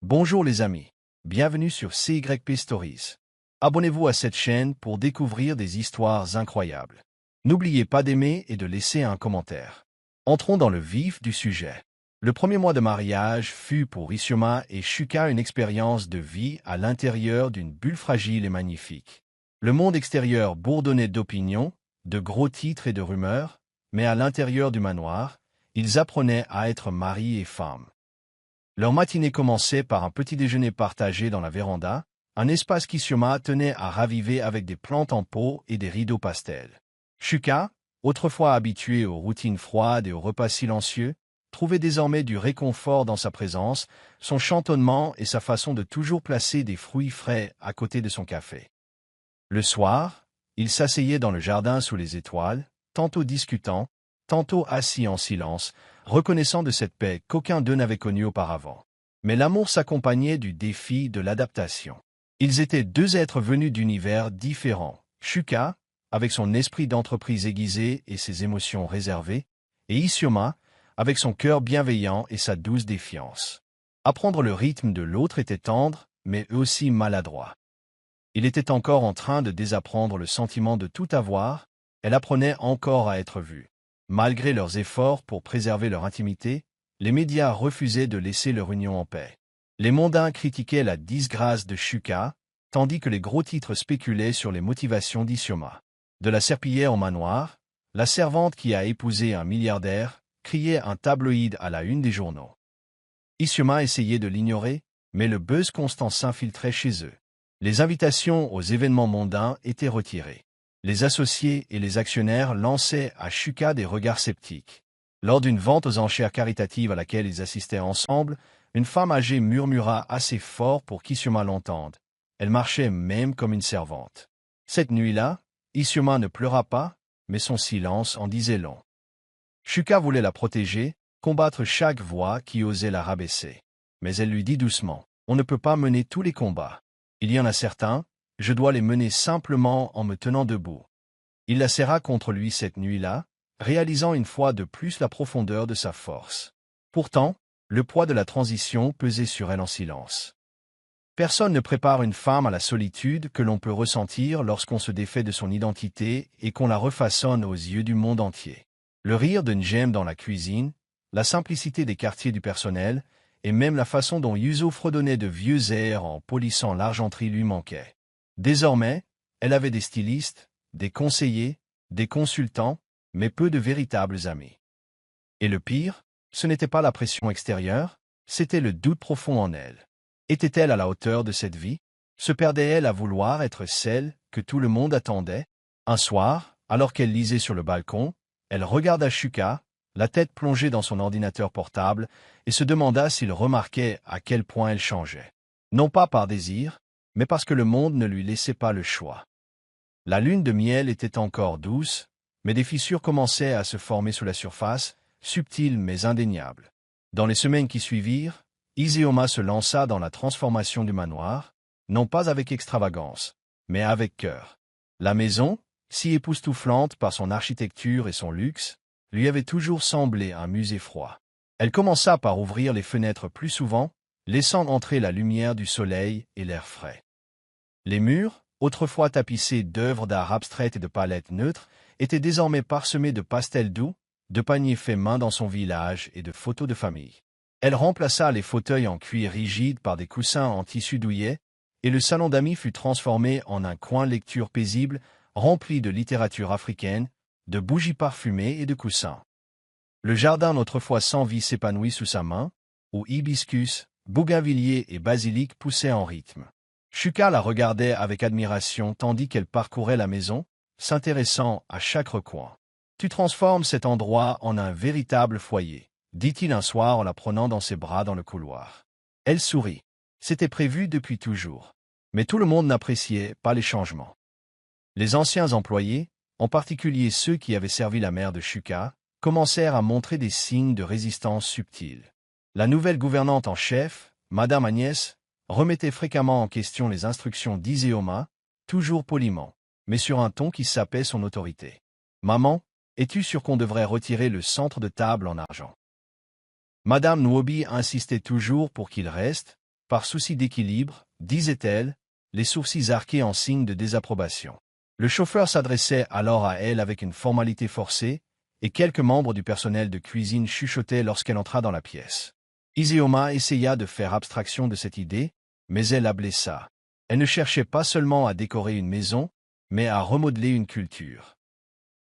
Bonjour les amis, bienvenue sur CYP Stories. Abonnez-vous à cette chaîne pour découvrir des histoires incroyables. N'oubliez pas d'aimer et de laisser un commentaire. Entrons dans le vif du sujet. Le premier mois de mariage fut pour Isioma et Shuka une expérience de vie à l'intérieur d'une bulle fragile et magnifique. Le monde extérieur bourdonnait d'opinions, de gros titres et de rumeurs, mais à l'intérieur du manoir, ils apprenaient à être mari et femme. Leur matinée commençait par un petit déjeuner partagé dans la véranda, un espace qu'Isioma tenait à raviver avec des plantes en pot et des rideaux pastels. Shuka, autrefois habitué aux routines froides et aux repas silencieux, trouvait désormais du réconfort dans sa présence, son chantonnement et sa façon de toujours placer des fruits frais à côté de son café. Le soir, ils s'asseyaient dans le jardin sous les étoiles, tantôt discutant, tantôt assis en silence, reconnaissant de cette paix qu'aucun d'eux n'avait connue auparavant. Mais l'amour s'accompagnait du défi de l'adaptation. Ils étaient deux êtres venus d'univers différents. Shuka, avec son esprit d'entreprise aiguisé et ses émotions réservées, et Isioma, avec son cœur bienveillant et sa douce défiance. Apprendre le rythme de l'autre était tendre, mais aussi maladroit. Il était encore en train de désapprendre le sentiment de tout avoir, elle apprenait encore à être vue. Malgré leurs efforts pour préserver leur intimité, les médias refusaient de laisser leur union en paix. Les mondains critiquaient la disgrâce de Shuka, tandis que les gros titres spéculaient sur les motivations d'Isioma. De la serpillière au manoir, la servante qui a épousé un milliardaire criait un tabloïd à la une des journaux. Isioma essayait de l'ignorer, mais le buzz constant s'infiltrait chez eux. Les invitations aux événements mondains étaient retirées. Les associés et les actionnaires lançaient à Shuka des regards sceptiques. Lors d'une vente aux enchères caritatives à laquelle ils assistaient ensemble, une femme âgée murmura assez fort pour qu'Isioma l'entende. Elle marchait même comme une servante. Cette nuit-là, Isioma ne pleura pas, mais son silence en disait long. Shuka voulait la protéger, combattre chaque voix qui osait la rabaisser. Mais elle lui dit doucement, « On ne peut pas mener tous les combats. Il y en a certains, je dois les mener simplement en me tenant debout. » Il la serra contre lui cette nuit-là, réalisant une fois de plus la profondeur de sa force. Pourtant, le poids de la transition pesait sur elle en silence. Personne ne prépare une femme à la solitude que l'on peut ressentir lorsqu'on se défait de son identité et qu'on la refaçonne aux yeux du monde entier. Le rire d'une gemme dans la cuisine, la simplicité des quartiers du personnel, et même la façon dont Yuzo fredonnait de vieux airs en polissant l'argenterie lui manquaient. Désormais, elle avait des stylistes, des conseillers, des consultants, mais peu de véritables amis. Et le pire, ce n'était pas la pression extérieure, c'était le doute profond en elle. Était-elle à la hauteur de cette vie? Se perdait-elle à vouloir être celle que tout le monde attendait? Un soir, alors qu'elle lisait sur le balcon, elle regarda Shuka, la tête plongée dans son ordinateur portable, et se demanda s'il remarquait à quel point elle changeait. Non pas par désir, mais parce que le monde ne lui laissait pas le choix. La lune de miel était encore douce, mais des fissures commençaient à se former sous la surface, subtiles mais indéniables. Dans les semaines qui suivirent, Isioma se lança dans la transformation du manoir, non pas avec extravagance, mais avec cœur. La maison, si époustouflante par son architecture et son luxe, lui avait toujours semblé un musée froid. Elle commença par ouvrir les fenêtres plus souvent, laissant entrer la lumière du soleil et l'air frais. Les murs, autrefois tapissés d'œuvres d'art abstraites et de palettes neutres, étaient désormais parsemés de pastels doux, de paniers faits main dans son village et de photos de famille. Elle remplaça les fauteuils en cuir rigide par des coussins en tissu douillet, et le salon d'amis fut transformé en un coin lecture paisible, rempli de littérature africaine, de bougies parfumées et de coussins. Le jardin autrefois sans vie s'épanouit sous sa main, où hibiscus, bougainvilliers et basilic poussaient en rythme. Shuka la regardait avec admiration tandis qu'elle parcourait la maison, s'intéressant à chaque recoin. « Tu transformes cet endroit en un véritable foyer, » dit-il un soir en la prenant dans ses bras dans le couloir. Elle sourit. C'était prévu depuis toujours. Mais tout le monde n'appréciait pas les changements. Les anciens employés, en particulier ceux qui avaient servi la mère de Shuka, commencèrent à montrer des signes de résistance subtile. La nouvelle gouvernante en chef, Madame Agnès, remettait fréquemment en question les instructions d'Isioma, toujours poliment, mais sur un ton qui sapait son autorité. « Maman, es-tu sûre qu'on devrait retirer le centre de table en argent ?» Madame Nwobi insistait toujours pour qu'il reste, par souci d'équilibre, disait-elle, les sourcils arqués en signe de désapprobation. Le chauffeur s'adressait alors à elle avec une formalité forcée, et quelques membres du personnel de cuisine chuchotaient lorsqu'elle entra dans la pièce. Iseoma essaya de faire abstraction de cette idée, mais elle la blessa. Elle ne cherchait pas seulement à décorer une maison, mais à remodeler une culture.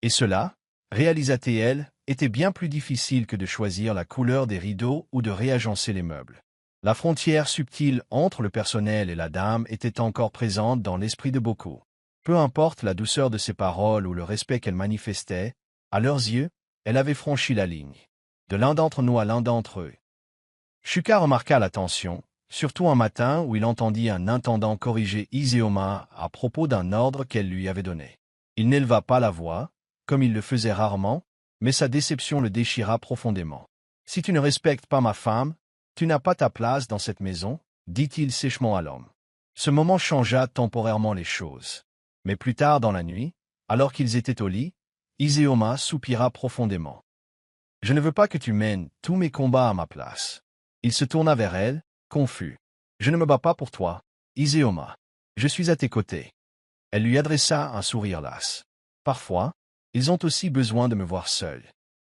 Et cela, réalisa-t-elle, était bien plus difficile que de choisir la couleur des rideaux ou de réagencer les meubles. La frontière subtile entre le personnel et la dame était encore présente dans l'esprit de beaucoup. Peu importe la douceur de ses paroles ou le respect qu'elle manifestait, à leurs yeux, elle avait franchi la ligne. De l'un d'entre nous à l'un d'entre eux. Shuka remarqua la tension, surtout un matin où il entendit un intendant corriger Iseoma à propos d'un ordre qu'elle lui avait donné. Il n'éleva pas la voix, comme il le faisait rarement, mais sa déception le déchira profondément. « Si tu ne respectes pas ma femme, tu n'as pas ta place dans cette maison, dit-il sèchement à l'homme. Ce moment changea temporairement les choses. Mais plus tard dans la nuit, alors qu'ils étaient au lit, Iseoma soupira profondément. « Je ne veux pas que tu mènes tous mes combats à ma place. » Il se tourna vers elle, confus. « Je ne me bats pas pour toi, Iseoma. Je suis à tes côtés. » Elle lui adressa un sourire las. « Parfois, ils ont aussi besoin de me voir seul.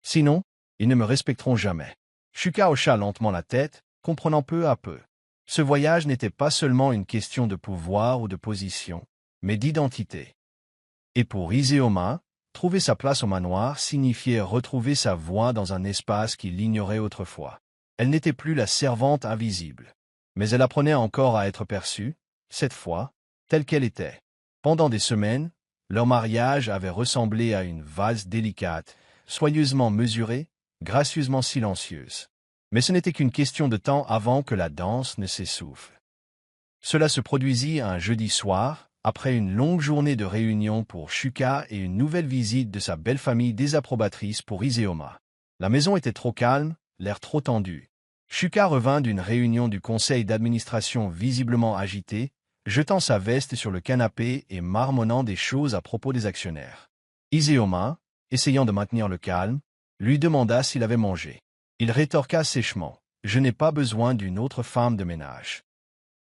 Sinon, ils ne me respecteront jamais. » Shuka hocha lentement la tête, comprenant peu à peu. Ce voyage n'était pas seulement une question de pouvoir ou de position, mais d'identité. Et pour Iseoma, trouver sa place au manoir signifiait retrouver sa voix dans un espace qui l'ignorait autrefois. Elle n'était plus la servante invisible, mais elle apprenait encore à être perçue, cette fois, telle qu'elle était. Pendant des semaines, leur mariage avait ressemblé à une valse délicate, soigneusement mesurée, gracieusement silencieuse. Mais ce n'était qu'une question de temps avant que la danse ne s'essouffle. Cela se produisit un jeudi soir, après une longue journée de réunion pour Shuka et une nouvelle visite de sa belle famille désapprobatrice pour Iseoma. La maison était trop calme, l'air trop tendu. Shuka revint d'une réunion du conseil d'administration visiblement agitée, jetant sa veste sur le canapé et marmonnant des choses à propos des actionnaires. Iseoma, essayant de maintenir le calme, lui demanda s'il avait mangé. Il rétorqua sèchement. « Je n'ai pas besoin d'une autre femme de ménage.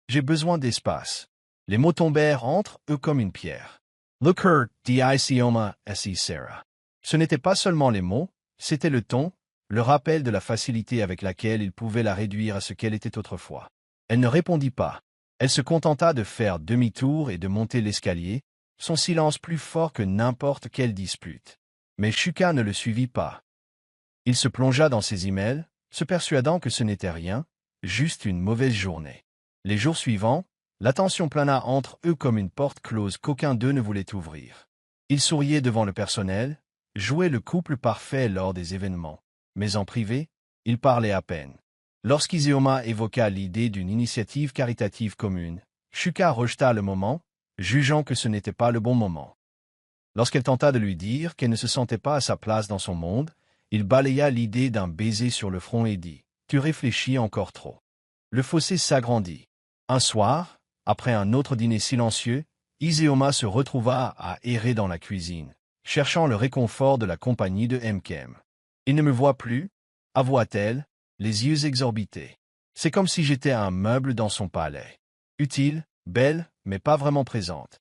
J'ai besoin d'espace. » Les mots tombèrent entre eux comme une pierre. « Look her, dit Iseoma, assis Sarah. » Ce n'étaient pas seulement les mots, c'était le ton, le rappel de la facilité avec laquelle il pouvait la réduire à ce qu'elle était autrefois. Elle ne répondit pas. Elle se contenta de faire demi-tour et de monter l'escalier, son silence plus fort que n'importe quelle dispute. Mais Shuka ne le suivit pas. Il se plongea dans ses emails, se persuadant que ce n'était rien, juste une mauvaise journée. Les jours suivants, la tension plana entre eux comme une porte close qu'aucun d'eux ne voulait ouvrir. Ils souriaient devant le personnel, jouaient le couple parfait lors des événements, mais en privé, ils parlaient à peine. Lorsqu'Iseoma évoqua l'idée d'une initiative caritative commune, Shuka rejeta le moment, jugeant que ce n'était pas le bon moment. Lorsqu'elle tenta de lui dire qu'elle ne se sentait pas à sa place dans son monde, il balaya l'idée d'un baiser sur le front et dit « Tu réfléchis encore trop. » Le fossé s'agrandit. Un soir, après un autre dîner silencieux, Iseoma se retrouva à errer dans la cuisine, cherchant le réconfort de la compagnie de Mkem. « Il ne me voit plus » avoua-t-elle, les yeux exorbités. « C'est comme si j'étais un meuble dans son palais. Utile, belle, mais pas vraiment présente. »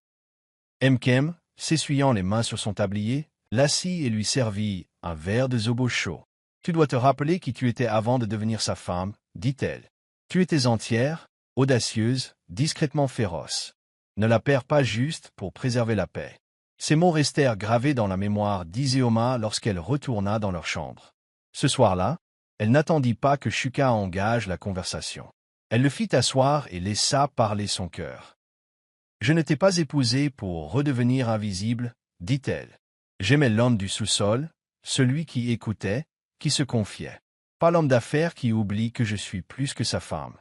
Mkem, s'essuyant les mains sur son tablier, l'assit et lui servit un verre de zobo chaud. « Tu dois te rappeler qui tu étais avant de devenir sa femme, » dit-elle. « Tu étais entière, audacieuse, discrètement féroce. Ne la perds pas juste pour préserver la paix. » Ces mots restèrent gravés dans la mémoire d'Iseoma lorsqu'elle retourna dans leur chambre. Ce soir-là, elle n'attendit pas que Shuka engage la conversation. Elle le fit asseoir et laissa parler son cœur. « Je ne t'ai pas épousée pour redevenir invisible, » dit-elle. « J'aimais l'homme du sous-sol, celui qui écoutait, qui se confiait. Pas l'homme d'affaires qui oublie que je suis plus que sa femme. »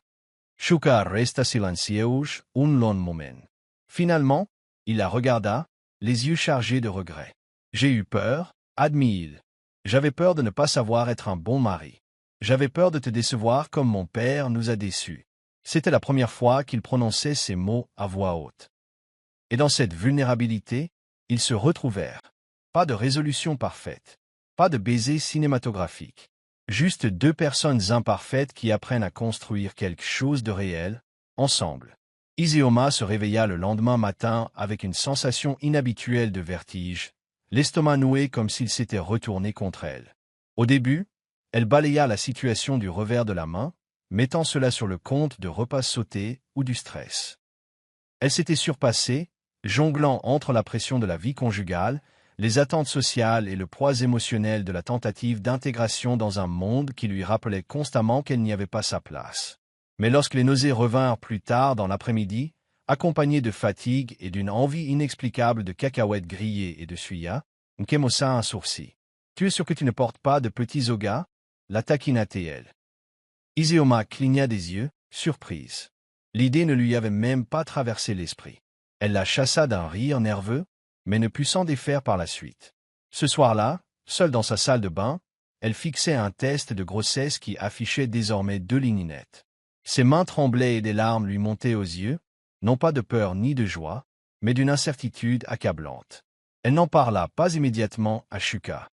Shuka resta silencieux un long moment. Finalement, il la regarda, les yeux chargés de regret. « J'ai eu peur, » admit-il. « J'avais peur de ne pas savoir être un bon mari. J'avais peur de te décevoir comme mon père nous a déçus. » C'était la première fois qu'il prononçait ces mots à voix haute. Et dans cette vulnérabilité, ils se retrouvèrent. Pas de résolution parfaite. Pas de baiser cinématographique. Juste deux personnes imparfaites qui apprennent à construire quelque chose de réel, ensemble. Iseoma se réveilla le lendemain matin avec une sensation inhabituelle de vertige, l'estomac noué comme s'il s'était retourné contre elle. Au début, elle balaya la situation du revers de la main, mettant cela sur le compte de repas sautés ou du stress. Elle s'était surpassée, jonglant entre la pression de la vie conjugale, les attentes sociales et le poids émotionnel de la tentative d'intégration dans un monde qui lui rappelait constamment qu'elle n'y avait pas sa place. Mais lorsque les nausées revinrent plus tard dans l'après-midi, accompagnées de fatigue et d'une envie inexplicable de cacahuètes grillées et de suya, Nkem haussa un sourcil. « Tu es sûr que tu ne portes pas de petits ogas ?» la taquina-t-elle. Iseoma cligna des yeux, surprise. L'idée ne lui avait même pas traversé l'esprit. Elle la chassa d'un rire nerveux, mais ne put s'en défaire par la suite. Ce soir-là, seule dans sa salle de bain, elle fixait un test de grossesse qui affichait désormais 2 lignes nettes. Ses mains tremblaient et des larmes lui montaient aux yeux, non pas de peur ni de joie, mais d'une incertitude accablante. Elle n'en parla pas immédiatement à Shuka.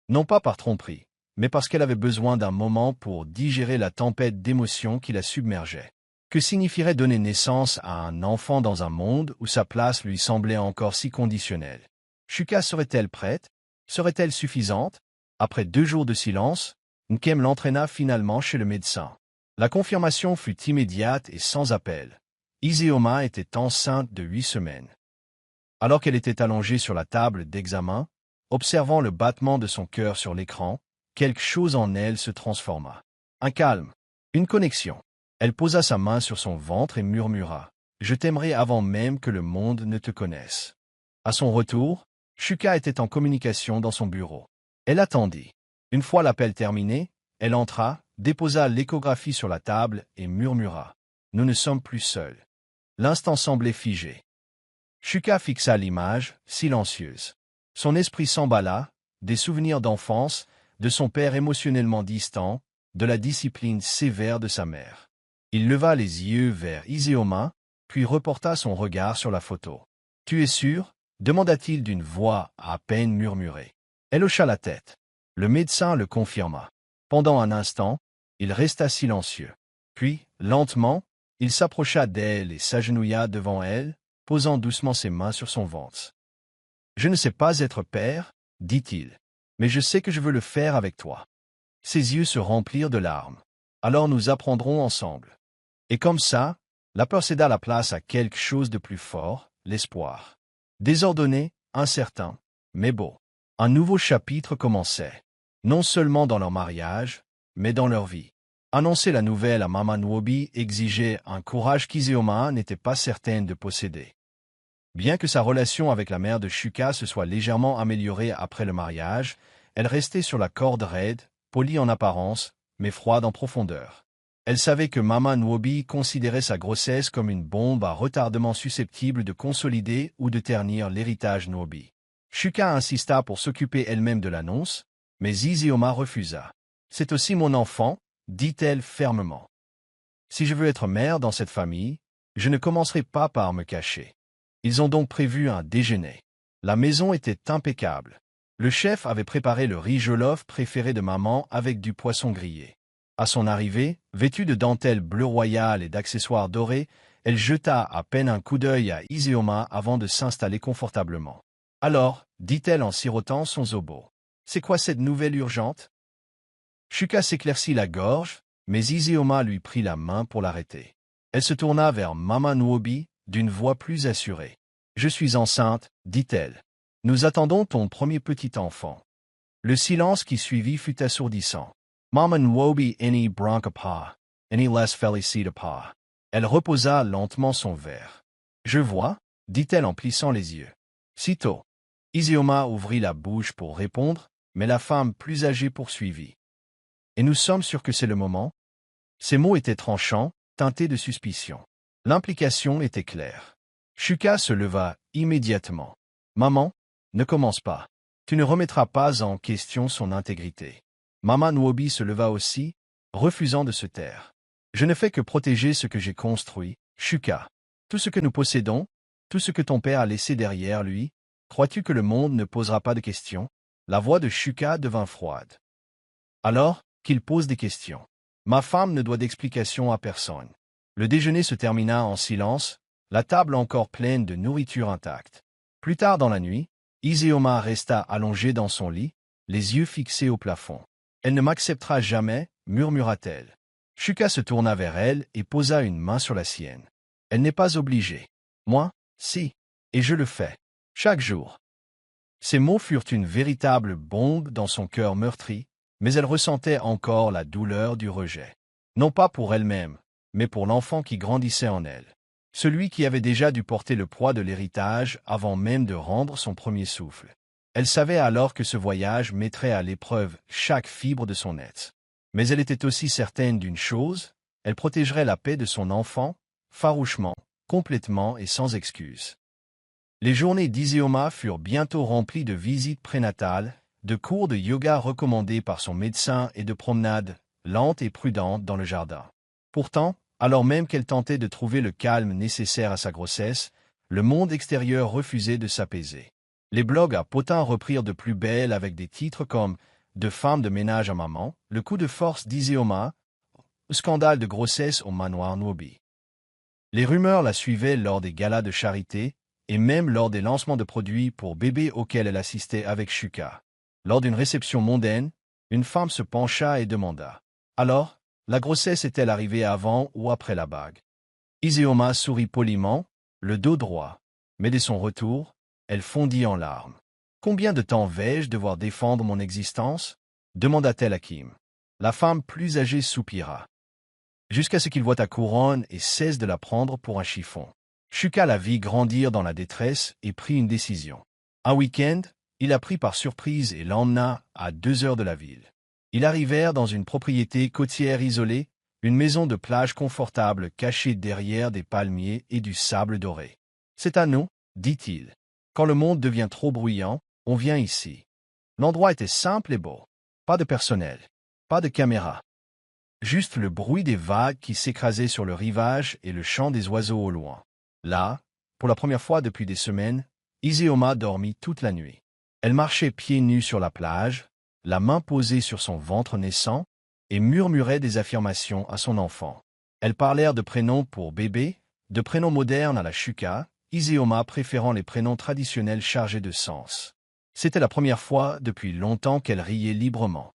Non pas par tromperie, mais parce qu'elle avait besoin d'un moment pour digérer la tempête d'émotions qui la submergeait. Que signifierait donner naissance à un enfant dans un monde où sa place lui semblait encore si conditionnelle? Shuka serait-elle prête? Serait-elle suffisante? Après 2 jours de silence, Nkem l'entraîna finalement chez le médecin. La confirmation fut immédiate et sans appel. Iseoma était enceinte de 8 semaines. Alors qu'elle était allongée sur la table d'examen, observant le battement de son cœur sur l'écran, quelque chose en elle se transforma. Un calme, une connexion. Elle posa sa main sur son ventre et murmura « Je t'aimerai avant même que le monde ne te connaisse ». À son retour, Shuka était en communication dans son bureau. Elle attendit. Une fois l'appel terminé, elle entra, déposa l'échographie sur la table et murmura « Nous ne sommes plus seuls ». L'instant semblait figé. Shuka fixa l'image, silencieuse. Son esprit s'emballa, des souvenirs d'enfance, de son père émotionnellement distant, de la discipline sévère de sa mère. Il leva les yeux vers Iseoma, puis reporta son regard sur la photo. « Tu es sûr ?» demanda-t-il d'une voix à peine murmurée. Elle hocha la tête. Le médecin le confirma. Pendant un instant, il resta silencieux. Puis, lentement, il s'approcha d'elle et s'agenouilla devant elle, posant doucement ses mains sur son ventre. « Je ne sais pas être père, dit-il, mais je sais que je veux le faire avec toi. » Ses yeux se remplirent de larmes. « Alors nous apprendrons ensemble. » Et comme ça, la peur céda la place à quelque chose de plus fort, l'espoir. Désordonné, incertain, mais beau. Un nouveau chapitre commençait. Non seulement dans leur mariage, mais dans leur vie. Annoncer la nouvelle à Mama Nwobi exigeait un courage qu'Iseoma n'était pas certaine de posséder. Bien que sa relation avec la mère de Shuka se soit légèrement améliorée après le mariage, elle restait sur la corde raide, polie en apparence, mais froide en profondeur. Elle savait que Mama Nwobi considérait sa grossesse comme une bombe à retardement susceptible de consolider ou de ternir l'héritage Nwobi. Shuka insista pour s'occuper elle-même de l'annonce, mais Iseoma refusa. « C'est aussi mon enfant, » dit-elle fermement. « Si je veux être mère dans cette famille, je ne commencerai pas par me cacher. » Ils ont donc prévu un déjeuner. La maison était impeccable. Le chef avait préparé le riz jollof préféré de maman avec du poisson grillé. À son arrivée, vêtue de dentelle bleu royal et d'accessoires dorés, elle jeta à peine un coup d'œil à Iseoma avant de s'installer confortablement. « Alors, dit-elle en sirotant son zobo, c'est quoi cette nouvelle urgente ?» Shuka s'éclaircit la gorge, mais Iseoma lui prit la main pour l'arrêter. Elle se tourna vers Mama Nwobi d'une voix plus assurée. « Je suis enceinte, dit-elle. Nous attendons ton premier petit enfant. » Le silence qui suivit fut assourdissant. Mama Nwobi any bronca pa, any less felicita pa. Elle reposa lentement son verre. « Je vois, » dit-elle en plissant les yeux. Sitôt, Iseoma ouvrit la bouche pour répondre, mais la femme plus âgée poursuivit. « Et nous sommes sûrs que c'est le moment ?» Ces mots étaient tranchants, teintés de suspicion. L'implication était claire. Shuka se leva immédiatement. « Maman, ne commence pas. Tu ne remettras pas en question son intégrité. » Mama Nwobi se leva aussi, refusant de se taire. « Je ne fais que protéger ce que j'ai construit, Shuka. Tout ce que nous possédons, tout ce que ton père a laissé derrière lui, crois-tu que le monde ne posera pas de questions ?» La voix de Shuka devint froide. « Alors, qu'il pose des questions. Ma femme ne doit d'explications à personne. Le déjeuner se termina en silence, la table encore pleine de nourriture intacte. Plus tard dans la nuit, Iseoma resta allongée dans son lit, les yeux fixés au plafond. Elle ne m'acceptera jamais, murmura-t-elle. Shuka se tourna vers elle et posa une main sur la sienne. Elle n'est pas obligée. Moi, si. Et je le fais. Chaque jour. Ces mots furent une véritable bombe dans son cœur meurtri, mais elle ressentait encore la douleur du rejet. Non pas pour elle-même, mais pour l'enfant qui grandissait en elle. Celui qui avait déjà dû porter le poids de l'héritage avant même de rendre son premier souffle. Elle savait alors que ce voyage mettrait à l'épreuve chaque fibre de son être. Mais elle était aussi certaine d'une chose, elle protégerait la paix de son enfant, farouchement, complètement et sans excuse. Les journées d'Iseoma furent bientôt remplies de visites prénatales, de cours de yoga recommandés par son médecin et de promenades, lentes et prudentes dans le jardin. Pourtant, alors même qu'elle tentait de trouver le calme nécessaire à sa grossesse, le monde extérieur refusait de s'apaiser. Les blogs à potins reprirent de plus belle avec des titres comme « De femme de ménage à maman »,« Le coup de force d'Iseoma »,« Scandale de grossesse au manoir Nwobi ». Les rumeurs la suivaient lors des galas de charité et même lors des lancements de produits pour bébés auxquels elle assistait avec Shuka. Lors d'une réception mondaine, une femme se pencha et demanda « Alors, la grossesse est-elle arrivée avant ou après la bague ?» Iseoma sourit poliment, le dos droit, mais dès son retour, elle fondit en larmes. « Combien de temps vais-je devoir défendre mon existence ?» demanda-t-elle à Kim. La femme plus âgée soupira. « Jusqu'à ce qu'il voie ta couronne et cesse de la prendre pour un chiffon. » Shuka la vit grandir dans la détresse et prit une décision. Un week-end, il la prit par surprise et l'emmena à 2 heures de la ville. Ils arrivèrent dans une propriété côtière isolée, une maison de plage confortable cachée derrière des palmiers et du sable doré. « C'est à nous, dit-il. Quand le monde devient trop bruyant, on vient ici. » L'endroit était simple et beau. Pas de personnel, pas de caméra. Juste le bruit des vagues qui s'écrasaient sur le rivage et le chant des oiseaux au loin. Là, pour la première fois depuis des semaines, Iseoma dormit toute la nuit. Elle marchait pieds nus sur la plage, la main posée sur son ventre naissant, et murmurait des affirmations à son enfant. Elles parlèrent de prénoms pour bébé, de prénoms modernes à la Shuka, Iseoma préférant les prénoms traditionnels chargés de sens. C'était la première fois depuis longtemps qu'elle riait librement.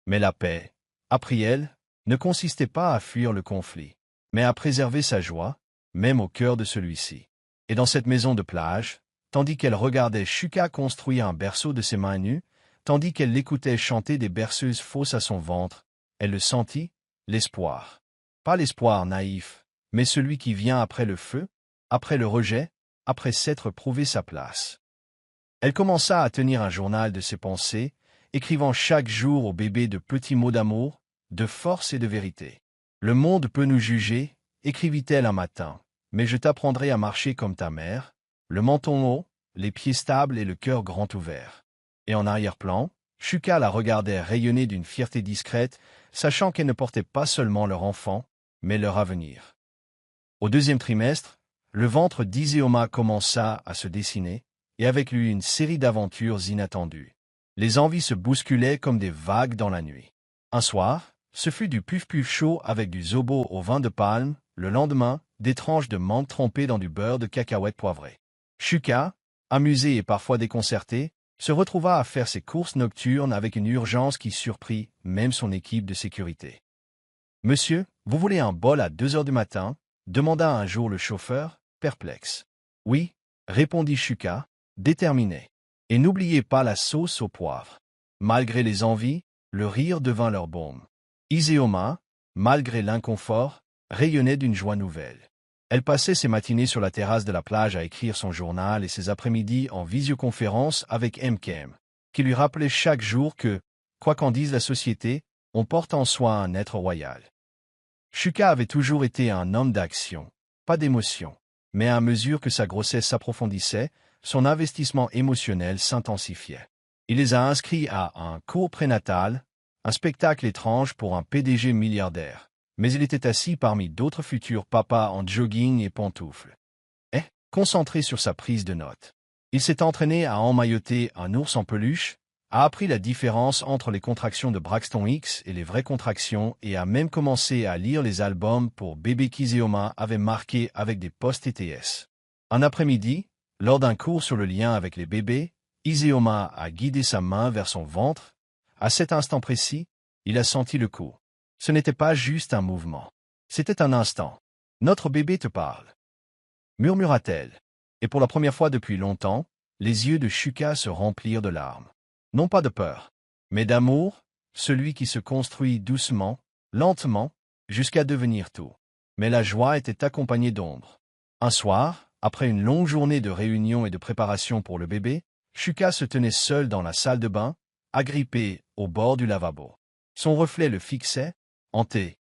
Mais la paix, apprit-elle, ne consistait pas à fuir le conflit, mais à préserver sa joie, même au cœur de celui-ci. Et dans cette maison de plage, tandis qu'elle regardait Shuka construire un berceau de ses mains nues, tandis qu'elle l'écoutait chanter des berceuses fausses à son ventre, elle le sentit, l'espoir. Pas l'espoir naïf, mais celui qui vient après le feu, après le rejet, après s'être prouvé sa place. Elle commença à tenir un journal de ses pensées, écrivant chaque jour au bébé de petits mots d'amour, de force et de vérité. « Le monde peut nous juger », écrivit-elle un matin, « mais je t'apprendrai à marcher comme ta mère, le menton haut, les pieds stables et le cœur grand ouvert. » Et en arrière-plan, Shuka la regardait rayonner d'une fierté discrète, sachant qu'elle ne portait pas seulement leur enfant, mais leur avenir. Au 2e trimestre, le ventre d'Iseoma commença à se dessiner, et avec lui une série d'aventures inattendues. Les envies se bousculaient comme des vagues dans la nuit. Un soir, ce fut du puf-puf chaud avec du zobo au vin de palme, le lendemain, des tranches de menthe trempées dans du beurre de cacahuète poivrée. Shuka, amusée et parfois déconcertée, se retrouva à faire ses courses nocturnes avec une urgence qui surprit même son équipe de sécurité. « Monsieur, vous voulez un bol à 2 heures du matin ?» demanda un jour le chauffeur, perplexe. « Oui », répondit Shuka, déterminé. « Et n'oubliez pas la sauce au poivre. » Malgré les envies, le rire devint leur baume. Iseoma, malgré l'inconfort, rayonnait d'une joie nouvelle. Elle passait ses matinées sur la terrasse de la plage à écrire son journal et ses après-midi en visioconférence avec Mkem, qui lui rappelait chaque jour que, quoi qu'en dise la société, on porte en soi un être royal. Shuka avait toujours été un homme d'action, pas d'émotion, mais à mesure que sa grossesse s'approfondissait, son investissement émotionnel s'intensifiait. Il les a inscrits à un cours prénatal, un spectacle étrange pour un PDG milliardaire. Mais il était assis parmi d'autres futurs papas en jogging et pantoufles. Et, concentré sur sa prise de notes, il s'est entraîné à emmailloter un ours en peluche, a appris la différence entre les contractions de Braxton Hicks et les vraies contractions et a même commencé à lire les albums pour bébé qu'Iseoma avait marqués avec des post-ETS. Un après-midi, lors d'un cours sur le lien avec les bébés, Iseoma a guidé sa main vers son ventre. À cet instant précis, il a senti le coup. Ce n'était pas juste un mouvement. C'était un instant. Notre bébé te parle, murmura-t-elle. Et pour la première fois depuis longtemps, les yeux de Shuka se remplirent de larmes. Non pas de peur, mais d'amour, celui qui se construit doucement, lentement, jusqu'à devenir tout. Mais la joie était accompagnée d'ombre. Un soir, après une longue journée de réunion et de préparation pour le bébé, Shuka se tenait seul dans la salle de bain, agrippé au bord du lavabo. Son reflet le fixait, hanté.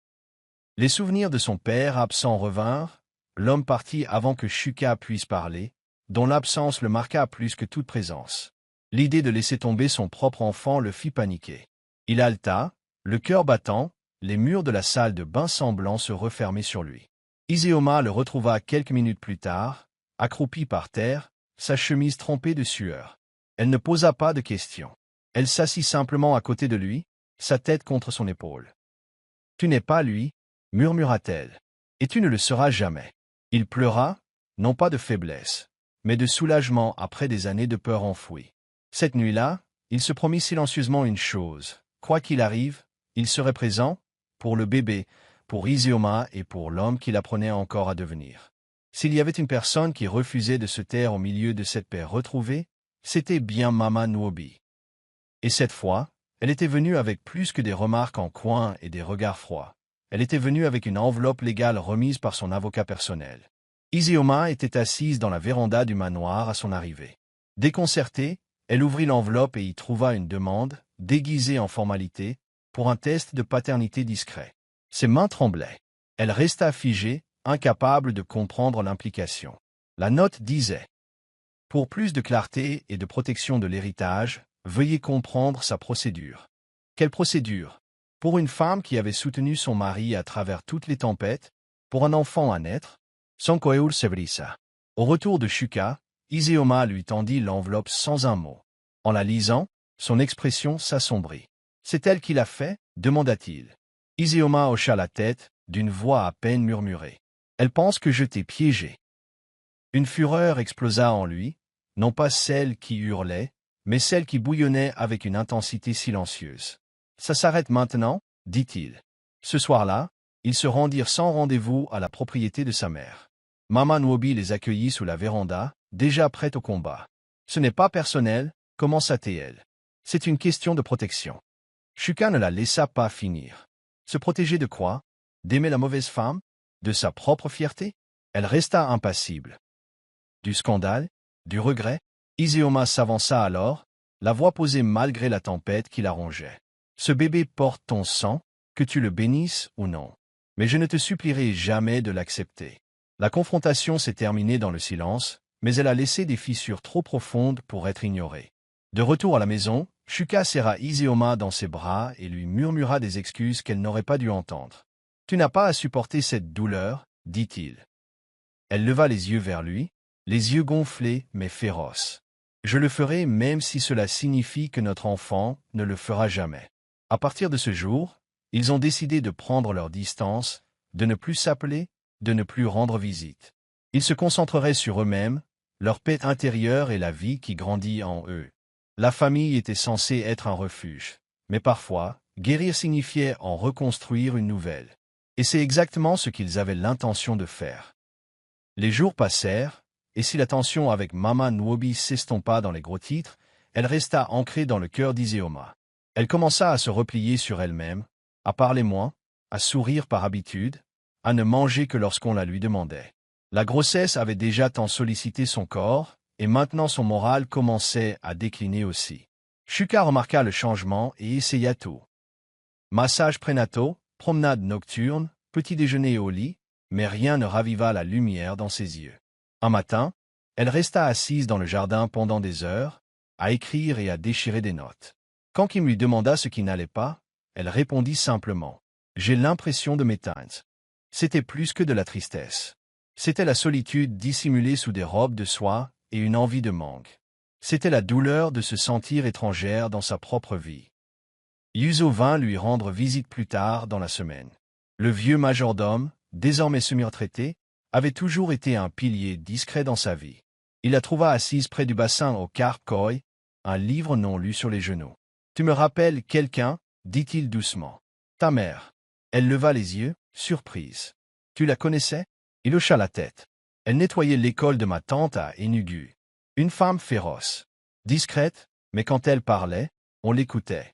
Les souvenirs de son père absent revinrent, l'homme parti avant que Shuka puisse parler, dont l'absence le marqua plus que toute présence. L'idée de laisser tomber son propre enfant le fit paniquer. Il haleta, le cœur battant, les murs de la salle de bain semblant se refermer sur lui. Iseoma le retrouva quelques minutes plus tard, accroupi par terre, sa chemise trempée de sueur. Elle ne posa pas de questions. Elle s'assit simplement à côté de lui, sa tête contre son épaule. « Tu n'es pas lui, » murmura-t-elle. « Et tu ne le seras jamais. » Il pleura, non pas de faiblesse, mais de soulagement après des années de peur enfouie. Cette nuit-là, il se promit silencieusement une chose. Quoi qu'il arrive, il serait présent, pour le bébé, pour Iseoma et pour l'homme qu'il apprenait encore à devenir. S'il y avait une personne qui refusait de se taire au milieu de cette paix retrouvée, c'était bien Mama Nwobi. Et cette fois, elle était venue avec plus que des remarques en coin et des regards froids. Elle était venue avec une enveloppe légale remise par son avocat personnel. Iseoma était assise dans la véranda du manoir à son arrivée. Déconcertée, elle ouvrit l'enveloppe et y trouva une demande, déguisée en formalité, pour un test de paternité discret. Ses mains tremblaient. Elle resta figée, incapable de comprendre l'implication. La note disait « Pour plus de clarté et de protection de l'héritage, veuillez comprendre sa procédure. » Quelle procédure? Pour une femme qui avait soutenu son mari à travers toutes les tempêtes, pour un enfant à naître, Sonkoeur Severissa. Au retour de Shuka, Iseoma lui tendit l'enveloppe sans un mot. En la lisant, son expression s'assombrit. « C'est elle qui l'a fait ?» demanda-t-il. Iseoma hocha la tête, d'une voix à peine murmurée. « Elle pense que je t'ai piégé. » Une fureur explosa en lui, non pas celle qui hurlait, mais celle qui bouillonnait avec une intensité silencieuse. « Ça s'arrête maintenant ?» dit-il. Ce soir-là, ils se rendirent sans rendez-vous à la propriété de sa mère. Mama Nwobi les accueillit sous la véranda, déjà prête au combat. « Ce n'est pas personnel, » commença-t-elle. « C'est une question de protection. » Shuka ne la laissa pas finir. Se protéger de quoi? D'aimer la mauvaise femme? De sa propre fierté? Elle resta impassible. Du scandale? Du regret? Iseoma s'avança alors, la voix posée malgré la tempête qui la rongeait. « Ce bébé porte ton sang, que tu le bénisses ou non. Mais je ne te supplierai jamais de l'accepter. » La confrontation s'est terminée dans le silence, mais elle a laissé des fissures trop profondes pour être ignorée. De retour à la maison, Shuka serra Iseoma dans ses bras et lui murmura des excuses qu'elle n'aurait pas dû entendre. « Tu n'as pas à supporter cette douleur, » dit-il. Elle leva les yeux vers lui, les yeux gonflés mais féroces. « Je le ferai même si cela signifie que notre enfant ne le fera jamais. » À partir de ce jour, ils ont décidé de prendre leur distance, de ne plus s'appeler, de ne plus rendre visite. Ils se concentreraient sur eux-mêmes, leur paix intérieure et la vie qui grandit en eux. La famille était censée être un refuge, mais parfois, guérir signifiait en reconstruire une nouvelle. Et c'est exactement ce qu'ils avaient l'intention de faire. Les jours passèrent, et si la tension avec Mama Nwobi s'estompa dans les gros titres, elle resta ancrée dans le cœur d'Iseoma. Elle commença à se replier sur elle-même, à parler moins, à sourire par habitude, à ne manger que lorsqu'on la lui demandait. La grossesse avait déjà tant sollicité son corps, et maintenant son moral commençait à décliner aussi. Shuka remarqua le changement et essaya tout. Massage prénataux, promenade nocturne, petit déjeuner au lit, mais rien ne raviva la lumière dans ses yeux. Un matin, elle resta assise dans le jardin pendant des heures, à écrire et à déchirer des notes. Quand Kim lui demanda ce qui n'allait pas, elle répondit simplement « J'ai l'impression de m'éteindre. » C'était plus que de la tristesse. C'était la solitude dissimulée sous des robes de soie et une envie de manque. C'était la douleur de se sentir étrangère dans sa propre vie. Yuzo vint lui rendre visite plus tard dans la semaine. Le vieux majordome, désormais semi-retraité, avait toujours été un pilier discret dans sa vie. Il la trouva assise près du bassin au carpe koi, un livre non lu sur les genoux. « Tu me rappelles quelqu'un » dit-il doucement. « Ta mère. » Elle leva les yeux, surprise. « Tu la connaissais » Il hocha la tête. Elle nettoyait l'école de ma tante à Enugu. Une femme féroce. Discrète, mais quand elle parlait, on l'écoutait.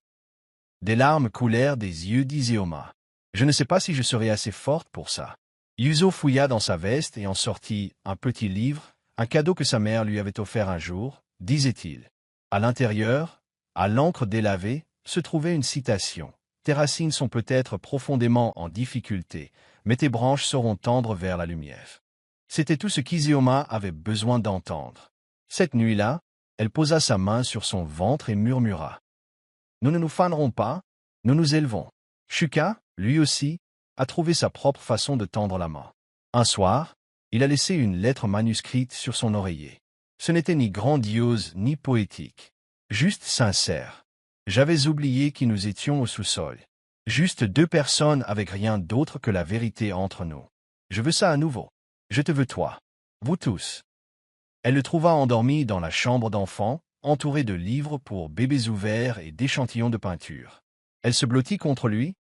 Des larmes coulèrent des yeux d'Iseoma. Je ne sais pas si je serais assez forte pour ça. Yuzo fouilla dans sa veste et en sortit un petit livre, un cadeau que sa mère lui avait offert un jour, disait-il. À l'intérieur, à l'encre délavée, se trouvait une citation. « Tes racines sont peut-être profondément en difficulté, mais tes branches sauront tendre vers la lumière. » C'était tout ce qu'Iseoma avait besoin d'entendre. Cette nuit-là, elle posa sa main sur son ventre et murmura. « Nous ne nous fanerons pas, nous nous élevons. » Shuka, lui aussi, a trouvé sa propre façon de tendre la main. Un soir, il a laissé une lettre manuscrite sur son oreiller. Ce n'était ni grandiose ni poétique, juste sincère. J'avais oublié qui nous étions au sous-sol. Juste deux personnes avec rien d'autre que la vérité entre nous. Je veux ça à nouveau. Je te veux toi. Vous tous. Elle le trouva endormi dans la chambre d'enfant, entouré de livres pour bébés ouverts et d'échantillons de peinture. Elle se blottit contre lui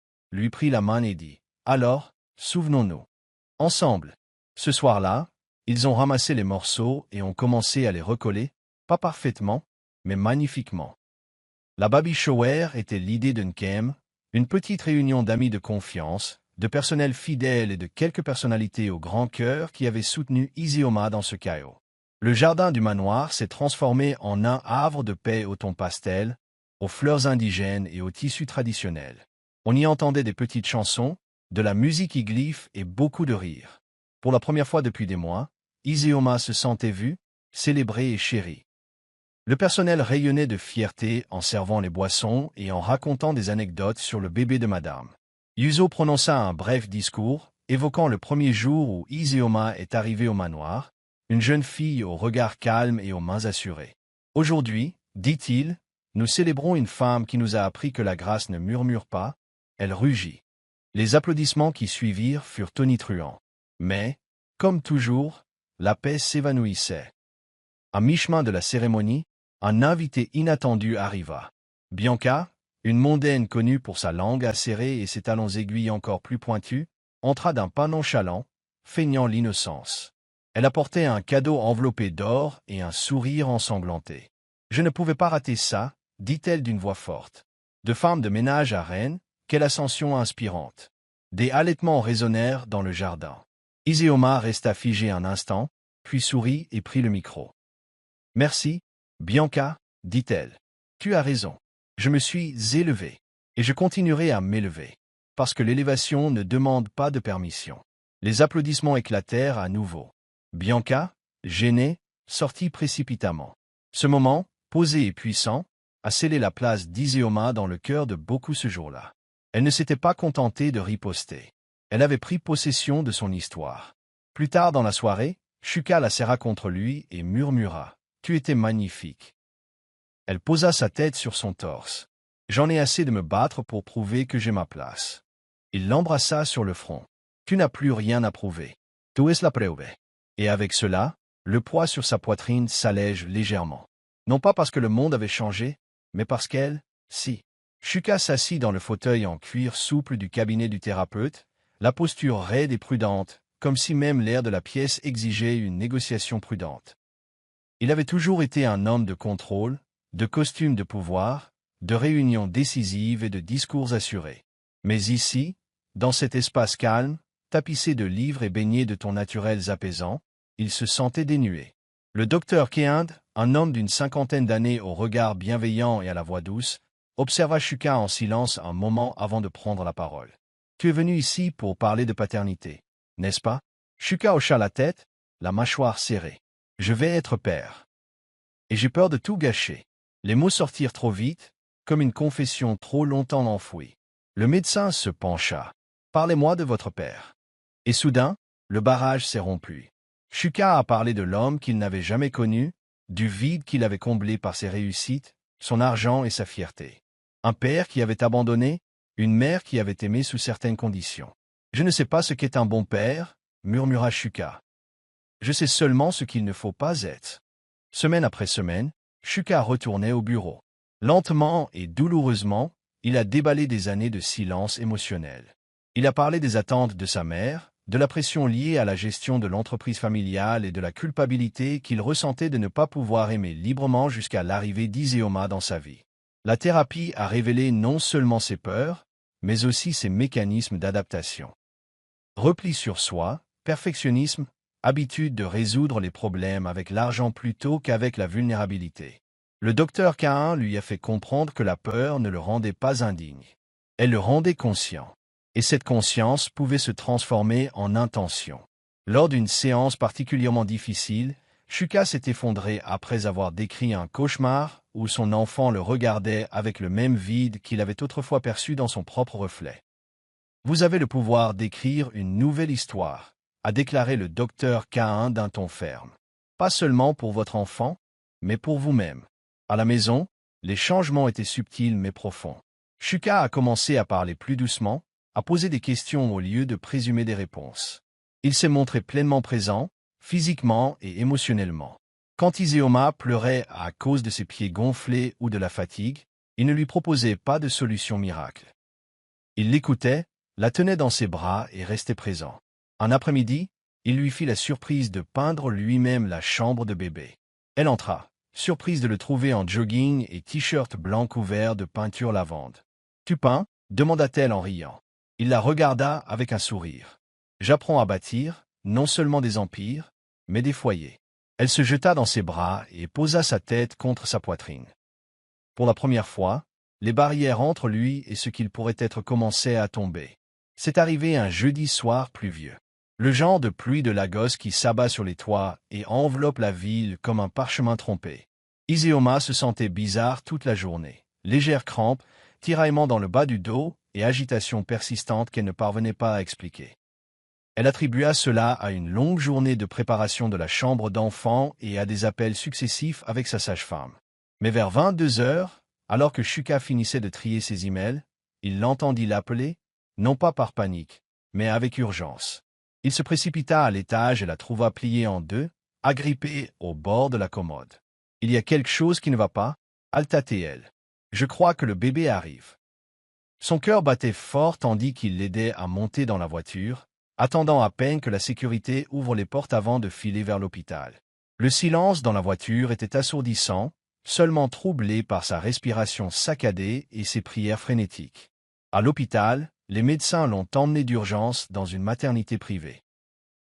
prit la main et dit « Alors, souvenons-nous. Ensemble. » Ce soir-là, ils ont ramassé les morceaux et ont commencé à les recoller, pas parfaitement, mais magnifiquement. La baby shower était l'idée de Nkem, une petite réunion d'amis de confiance, de personnel fidèle et de quelques personnalités au grand cœur qui avaient soutenu Iseoma dans ce chaos. Le jardin du manoir s'est transformé en un havre de paix au ton pastel, aux fleurs indigènes et aux tissus traditionnels. On y entendait des petites chansons, de la musique iglyphe et beaucoup de rires. Pour la première fois depuis des mois, Iseoma se sentait vue, célébrée et chérie. Le personnel rayonnait de fierté en servant les boissons et en racontant des anecdotes sur le bébé de madame. Yuzo prononça un bref discours, évoquant le premier jour où Iseoma est arrivée au manoir, une jeune fille au regard calme et aux mains assurées. Aujourd'hui, dit-il, nous célébrons une femme qui nous a appris que la grâce ne murmure pas, elle rugit. Les applaudissements qui suivirent furent tonitruants. Mais, comme toujours, la paix s'évanouissait. À mi-chemin de la cérémonie, un invité inattendu arriva. Bianca, une mondaine connue pour sa langue acérée et ses talons aiguilles encore plus pointus, entra d'un pas nonchalant, feignant l'innocence. Elle apportait un cadeau enveloppé d'or et un sourire ensanglanté. « Je ne pouvais pas rater ça, » dit-elle d'une voix forte. De femme de ménage à Rennes, quelle ascension inspirante. Des halètements résonnèrent dans le jardin. Iseoma resta figée un instant, puis sourit et prit le micro. « Merci, Bianca, dit-elle. Tu as raison. Je me suis élevée, et je continuerai à m'élever, parce que l'élévation ne demande pas de permission. » Les applaudissements éclatèrent à nouveau. Bianca, gênée, sortit précipitamment. Ce moment, posé et puissant, a scellé la place d'Iseoma dans le cœur de beaucoup ce jour-là. Elle ne s'était pas contentée de riposter. Elle avait pris possession de son histoire. Plus tard dans la soirée, Shuka la serra contre lui et murmura « Tu étais magnifique. » Elle posa sa tête sur son torse. « J'en ai assez de me battre pour prouver que j'ai ma place. » Il l'embrassa sur le front. « Tu n'as plus rien à prouver. Tu es la preuve. » Et avec cela, le poids sur sa poitrine s'allège légèrement. Non pas parce que le monde avait changé, mais parce qu'elle, si. Shuka s'assit dans le fauteuil en cuir souple du cabinet du thérapeute, la posture raide et prudente, comme si même l'air de la pièce exigeait une négociation prudente. Il avait toujours été un homme de contrôle, de costume de pouvoir, de réunions décisives et de discours assurés. Mais ici, dans cet espace calme, tapissé de livres et baigné de tons naturels apaisants, il se sentait dénué. Le docteur Kehind, un homme d'une cinquantaine d'années au regard bienveillant et à la voix douce, observa Shuka en silence un moment avant de prendre la parole. « Tu es venu ici pour parler de paternité, n'est-ce pas ?» Shuka hocha la tête, la mâchoire serrée. « Je vais être père. Et j'ai peur de tout gâcher. » Les mots sortirent trop vite, comme une confession trop longtemps enfouie. Le médecin se pencha. « Parlez-moi de votre père. » Et soudain, le barrage s'est rompu. Shuka a parlé de l'homme qu'il n'avait jamais connu, du vide qu'il avait comblé par ses réussites, son argent et sa fierté. Un père qui avait abandonné, une mère qui avait aimé sous certaines conditions. Je ne sais pas ce qu'est un bon père, murmura Shuka. Je sais seulement ce qu'il ne faut pas être. Semaine après semaine, Shuka retournait au bureau. Lentement et douloureusement, il a déballé des années de silence émotionnel. Il a parlé des attentes de sa mère, de la pression liée à la gestion de l'entreprise familiale et de la culpabilité qu'il ressentait de ne pas pouvoir aimer librement jusqu'à l'arrivée d'Iseoma dans sa vie. La thérapie a révélé non seulement ses peurs, mais aussi ses mécanismes d'adaptation. Repli sur soi, perfectionnisme, habitude de résoudre les problèmes avec l'argent plutôt qu'avec la vulnérabilité. Le docteur Cain lui a fait comprendre que la peur ne le rendait pas indigne. Elle le rendait conscient. Et cette conscience pouvait se transformer en intention. Lors d'une séance particulièrement difficile, Shuka s'est effondré après avoir décrit un cauchemar où son enfant le regardait avec le même vide qu'il avait autrefois perçu dans son propre reflet. Vous avez le pouvoir d'écrire une nouvelle histoire, a déclaré le docteur Cain d'un ton ferme. Pas seulement pour votre enfant, mais pour vous-même. À la maison, les changements étaient subtils mais profonds. Shuka a commencé à parler plus doucement, à poser des questions au lieu de présumer des réponses. Il s'est montré pleinement présent, physiquement et émotionnellement. Quand Iseoma pleurait à cause de ses pieds gonflés ou de la fatigue, il ne lui proposait pas de solution miracle. Il l'écoutait, la tenait dans ses bras et restait présent. Un après-midi, il lui fit la surprise de peindre lui-même la chambre de bébé. Elle entra, surprise de le trouver en jogging et t-shirt blanc couvert de peinture lavande. « Tu peins » demanda-t-elle en riant. Il la regarda avec un sourire. « J'apprends à bâtir, non seulement des empires, mais des foyers. » Elle se jeta dans ses bras et posa sa tête contre sa poitrine. Pour la première fois, les barrières entre lui et ce qu'il pourrait être commençaient à tomber. C'est arrivé un jeudi soir pluvieux. Le genre de pluie de Lagos qui s'abat sur les toits et enveloppe la ville comme un parchemin trompé. Iseoma se sentait bizarre toute la journée. Légère crampe, tiraillement dans le bas du dos et agitation persistante qu'elle ne parvenait pas à expliquer. Elle attribua cela à une longue journée de préparation de la chambre d'enfant et à des appels successifs avec sa sage-femme. Mais vers 22 heures, alors que Shuka finissait de trier ses emails, il l'entendit l'appeler, non pas par panique, mais avec urgence. Il se précipita à l'étage et la trouva pliée en deux, agrippée au bord de la commode. « Il y a quelque chose qui ne va pas » alta-t-elle. « Je crois que le bébé arrive. » Son cœur battait fort tandis qu'il l'aidait à monter dans la voiture, attendant à peine que la sécurité ouvre les portes avant de filer vers l'hôpital. Le silence dans la voiture était assourdissant, seulement troublé par sa respiration saccadée et ses prières frénétiques. À l'hôpital, les médecins l'ont emmené d'urgence dans une maternité privée.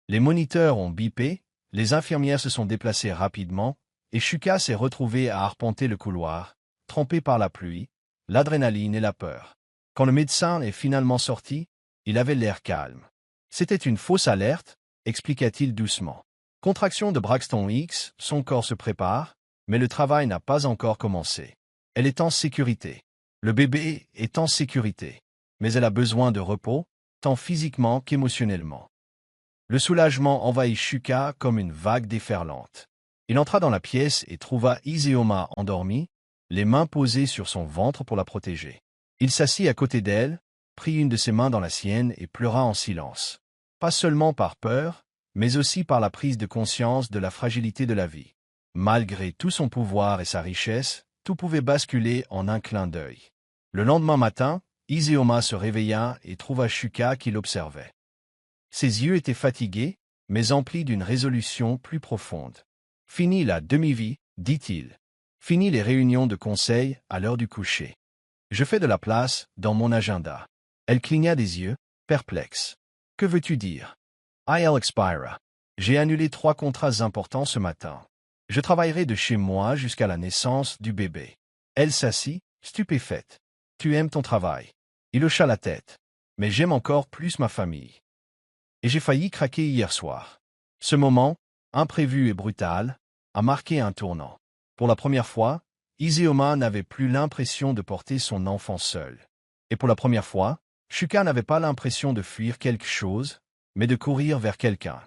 Les moniteurs ont bipé, les infirmières se sont déplacées rapidement, et Shuka s'est retrouvé à arpenter le couloir, trempé par la pluie, l'adrénaline et la peur. Quand le médecin est finalement sorti, il avait l'air calme. C'était une fausse alerte, expliqua-t-il doucement. Contraction de Braxton Hicks, son corps se prépare, mais le travail n'a pas encore commencé. Elle est en sécurité. Le bébé est en sécurité. Mais elle a besoin de repos, tant physiquement qu'émotionnellement. Le soulagement envahit Shuka comme une vague déferlante. Il entra dans la pièce et trouva Iseoma endormie, les mains posées sur son ventre pour la protéger. Il s'assit à côté d'elle, prit une de ses mains dans la sienne et pleura en silence. Pas seulement par peur, mais aussi par la prise de conscience de la fragilité de la vie. Malgré tout son pouvoir et sa richesse, tout pouvait basculer en un clin d'œil. Le lendemain matin, Iseoma se réveilla et trouva Shuka qui l'observait. Ses yeux étaient fatigués, mais emplis d'une résolution plus profonde. « Fini la demi-vie, dit-il. Fini les réunions de conseil à l'heure du coucher. Je fais de la place dans mon agenda. » Elle cligna des yeux, perplexe. « Que veux-tu dire? » « I'll expire. J'ai annulé 3 contrats importants ce matin. Je travaillerai de chez moi jusqu'à la naissance du bébé. » Elle s'assit, stupéfaite. « Tu aimes ton travail. » Il hocha la tête. « Mais j'aime encore plus ma famille. Et j'ai failli craquer hier soir. » Ce moment, imprévu et brutal, a marqué un tournant. Pour la première fois, Iseoma n'avait plus l'impression de porter son enfant seul. Et pour la première fois, Shuka n'avait pas l'impression de fuir quelque chose, mais de courir vers quelqu'un.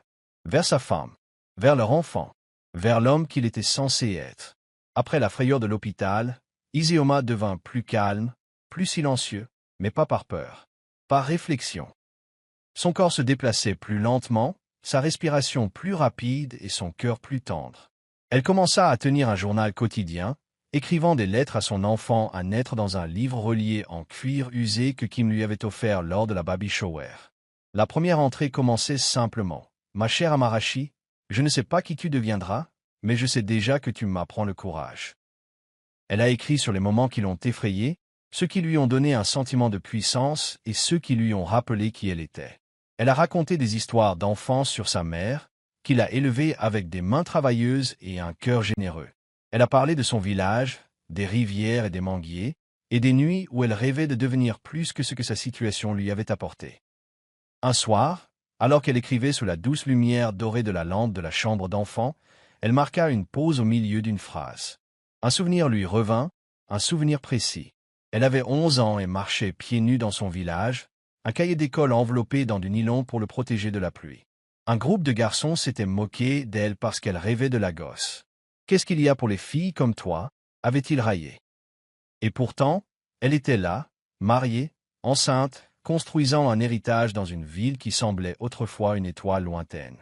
Vers sa femme. Vers leur enfant. vers l'homme qu'il était censé être. Après la frayeur de l'hôpital, Izioma devint plus calme, plus silencieux, mais pas par peur, par réflexion. Son corps se déplaçait plus lentement, sa respiration plus rapide et son cœur plus tendre. Elle commença à tenir un journal quotidien, écrivant des lettres à son enfant à naître dans un livre relié en cuir usé que Kim lui avait offert lors de la baby shower. La première entrée commençait simplement. « Ma chère Amarashi, je ne sais pas qui tu deviendras, mais je sais déjà que tu m'apprends le courage. » Elle a écrit sur les moments qui l'ont effrayée, ceux qui lui ont donné un sentiment de puissance et ceux qui lui ont rappelé qui elle était. Elle a raconté des histoires d'enfance sur sa mère, qu'il a élevée avec des mains travailleuses et un cœur généreux. Elle a parlé de son village, des rivières et des manguiers, et des nuits où elle rêvait de devenir plus que ce que sa situation lui avait apporté. Un soir, alors qu'elle écrivait sous la douce lumière dorée de la lampe de la chambre d'enfant, elle marqua une pause au milieu d'une phrase. Un souvenir lui revint, un souvenir précis. Elle avait 11 ans et marchait pieds nus dans son village, un cahier d'école enveloppé dans du nylon pour le protéger de la pluie. Un groupe de garçons s'était moqué d'elle parce qu'elle rêvait de la gosse. « Qu'est-ce qu'il y a pour les filles comme toi ?» avait-il raillé. Et pourtant, elle était là, mariée, enceinte, construisant un héritage dans une ville qui semblait autrefois une étoile lointaine.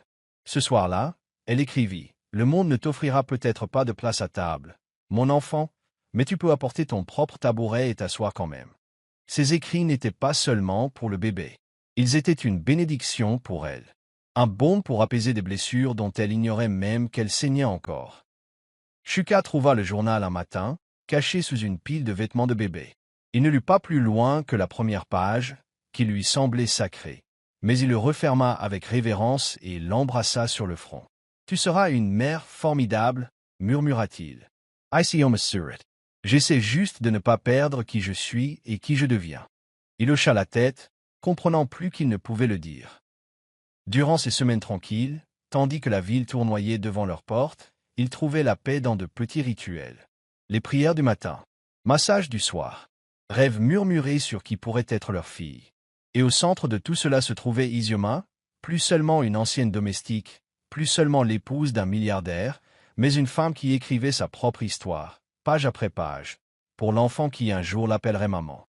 Ce soir-là, elle écrivit « Le monde ne t'offrira peut-être pas de place à table, mon enfant, mais tu peux apporter ton propre tabouret et t'asseoir quand même. » Ces écrits n'étaient pas seulement pour le bébé. Ils étaient une bénédiction pour elle. Un baume pour apaiser des blessures dont elle ignorait même qu'elles saignaient encore. Shuka trouva le journal un matin, caché sous une pile de vêtements de bébé. Il ne lut pas plus loin que la première page, qui lui semblait sacrée. Mais il le referma avec révérence et l'embrassa sur le front. « Tu seras une mère formidable, murmura-t-il. Isioma Surit. J'essaie juste de ne pas perdre qui je suis et qui je deviens. » Il hocha la tête, comprenant plus qu'il ne pouvait le dire. Durant ces semaines tranquilles, tandis que la ville tournoyait devant leurs portes, ils trouvaient la paix dans de petits rituels. Les prières du matin, massage du soir, rêves murmurés sur qui pourrait être leur fille. Et au centre de tout cela se trouvait Izioma, plus seulement une ancienne domestique, plus seulement l'épouse d'un milliardaire, mais une femme qui écrivait sa propre histoire, page après page, pour l'enfant qui un jour l'appellerait maman.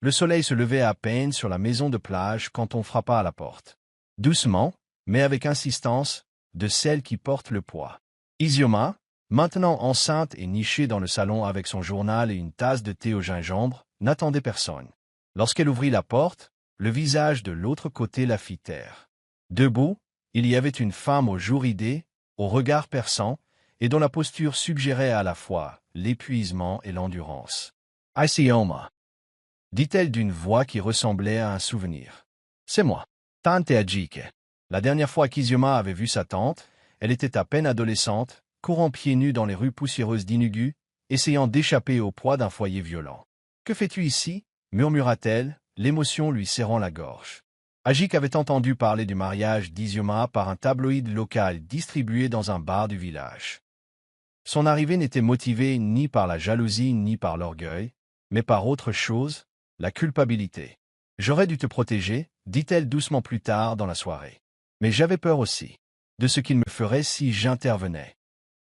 Le soleil se levait à peine sur la maison de plage quand on frappa à la porte. Doucement, mais avec insistance, de celle qui porte le poids. Izioma, maintenant enceinte et nichée dans le salon avec son journal et une tasse de thé au gingembre, n'attendait personne. Lorsqu'elle ouvrit la porte, le visage de l'autre côté la fit taire. Debout, il y avait une femme aux joues ridées, au regard perçant, et dont la posture suggérait à la fois l'épuisement et l'endurance. « Isioma » dit-elle d'une voix qui ressemblait à un souvenir. « C'est moi, Tante Ajike. » La dernière fois qu'Izioma avait vu sa tante, elle était à peine adolescente, courant pieds nus dans les rues poussiéreuses d'Inugu, essayant d'échapper au poids d'un foyer violent. « Que fais-tu ici » murmura-t-elle, l'émotion lui serrant la gorge. Ajik avait entendu parler du mariage d'Izioma par un tabloïd local distribué dans un bar du village. Son arrivée n'était motivée ni par la jalousie ni par l'orgueil, mais par autre chose, la culpabilité. « J'aurais dû te protéger, dit-elle doucement plus tard dans la soirée. Mais j'avais peur aussi de ce qu'il me ferait si j'intervenais. »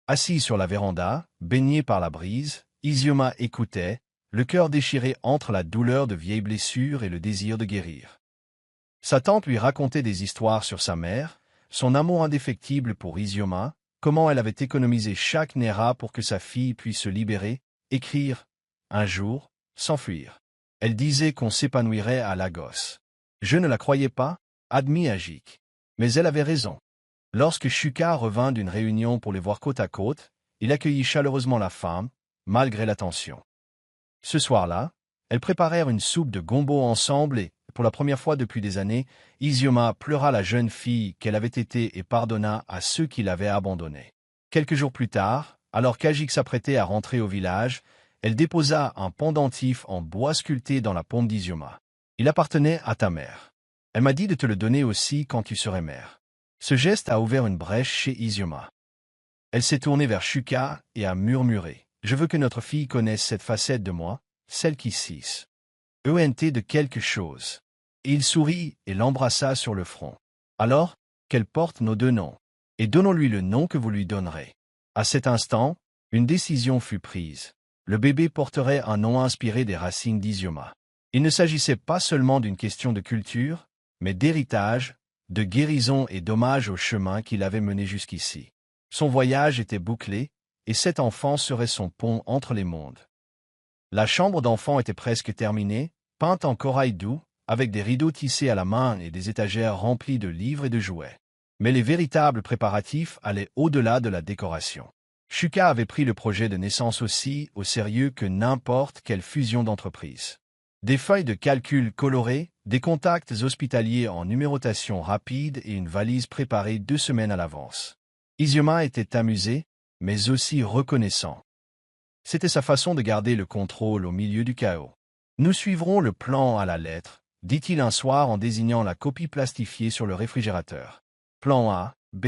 Assis sur la véranda, baigné par la brise, Izioma écoutait, le cœur déchiré entre la douleur de vieilles blessures et le désir de guérir. Sa tante lui racontait des histoires sur sa mère, son amour indéfectible pour Izioma, comment elle avait économisé chaque naira pour que sa fille puisse se libérer, écrire, un jour, s'enfuir. Elle disait qu'on s'épanouirait à Lagos. Je ne la croyais pas, admit Ajik. Mais elle avait raison. Lorsque Shuka revint d'une réunion pour les voir côte à côte, il accueillit chaleureusement la femme, malgré la tension. Ce soir-là, elles préparèrent une soupe de gombo ensemble et, pour la première fois depuis des années, Izioma pleura la jeune fille qu'elle avait été et pardonna à ceux qui l'avaient abandonnée. Quelques jours plus tard, alors qu'Ajik s'apprêtait à rentrer au village, elle déposa un pendentif en bois sculpté dans la paume d'Izioma. « Il appartenait à ta mère. Elle m'a dit de te le donner aussi quand tu serais mère. » Ce geste a ouvert une brèche chez Izioma. Elle s'est tournée vers Shuka et a murmuré. « Je veux que notre fille connaisse cette facette de moi, celle qui cisse. ENT de quelque chose. » Et il sourit et l'embrassa sur le front. « Alors, qu'elle porte nos deux noms. » et donnons-lui le nom que vous lui donnerez. À cet instant, une décision fut prise. Le bébé porterait un nom inspiré des racines d'Izioma. Il ne s'agissait pas seulement d'une question de culture, mais d'héritage, de guérison et d'hommage au chemin qu'il avait mené jusqu'ici. Son voyage était bouclé, et cet enfant serait son pont entre les mondes. La chambre d'enfant était presque terminée, peinte en corail doux, avec des rideaux tissés à la main et des étagères remplies de livres et de jouets. Mais les véritables préparatifs allaient au-delà de la décoration. Shuka avait pris le projet de naissance aussi au sérieux que n'importe quelle fusion d'entreprise. Des feuilles de calcul colorées, des contacts hospitaliers en numérotation rapide et une valise préparée 2 semaines à l'avance. Izioma était amusé, mais aussi reconnaissant. C'était sa façon de garder le contrôle au milieu du chaos. « Nous suivrons le plan à la lettre », dit-il un soir en désignant la copie plastifiée sur le réfrigérateur. Plan A, B,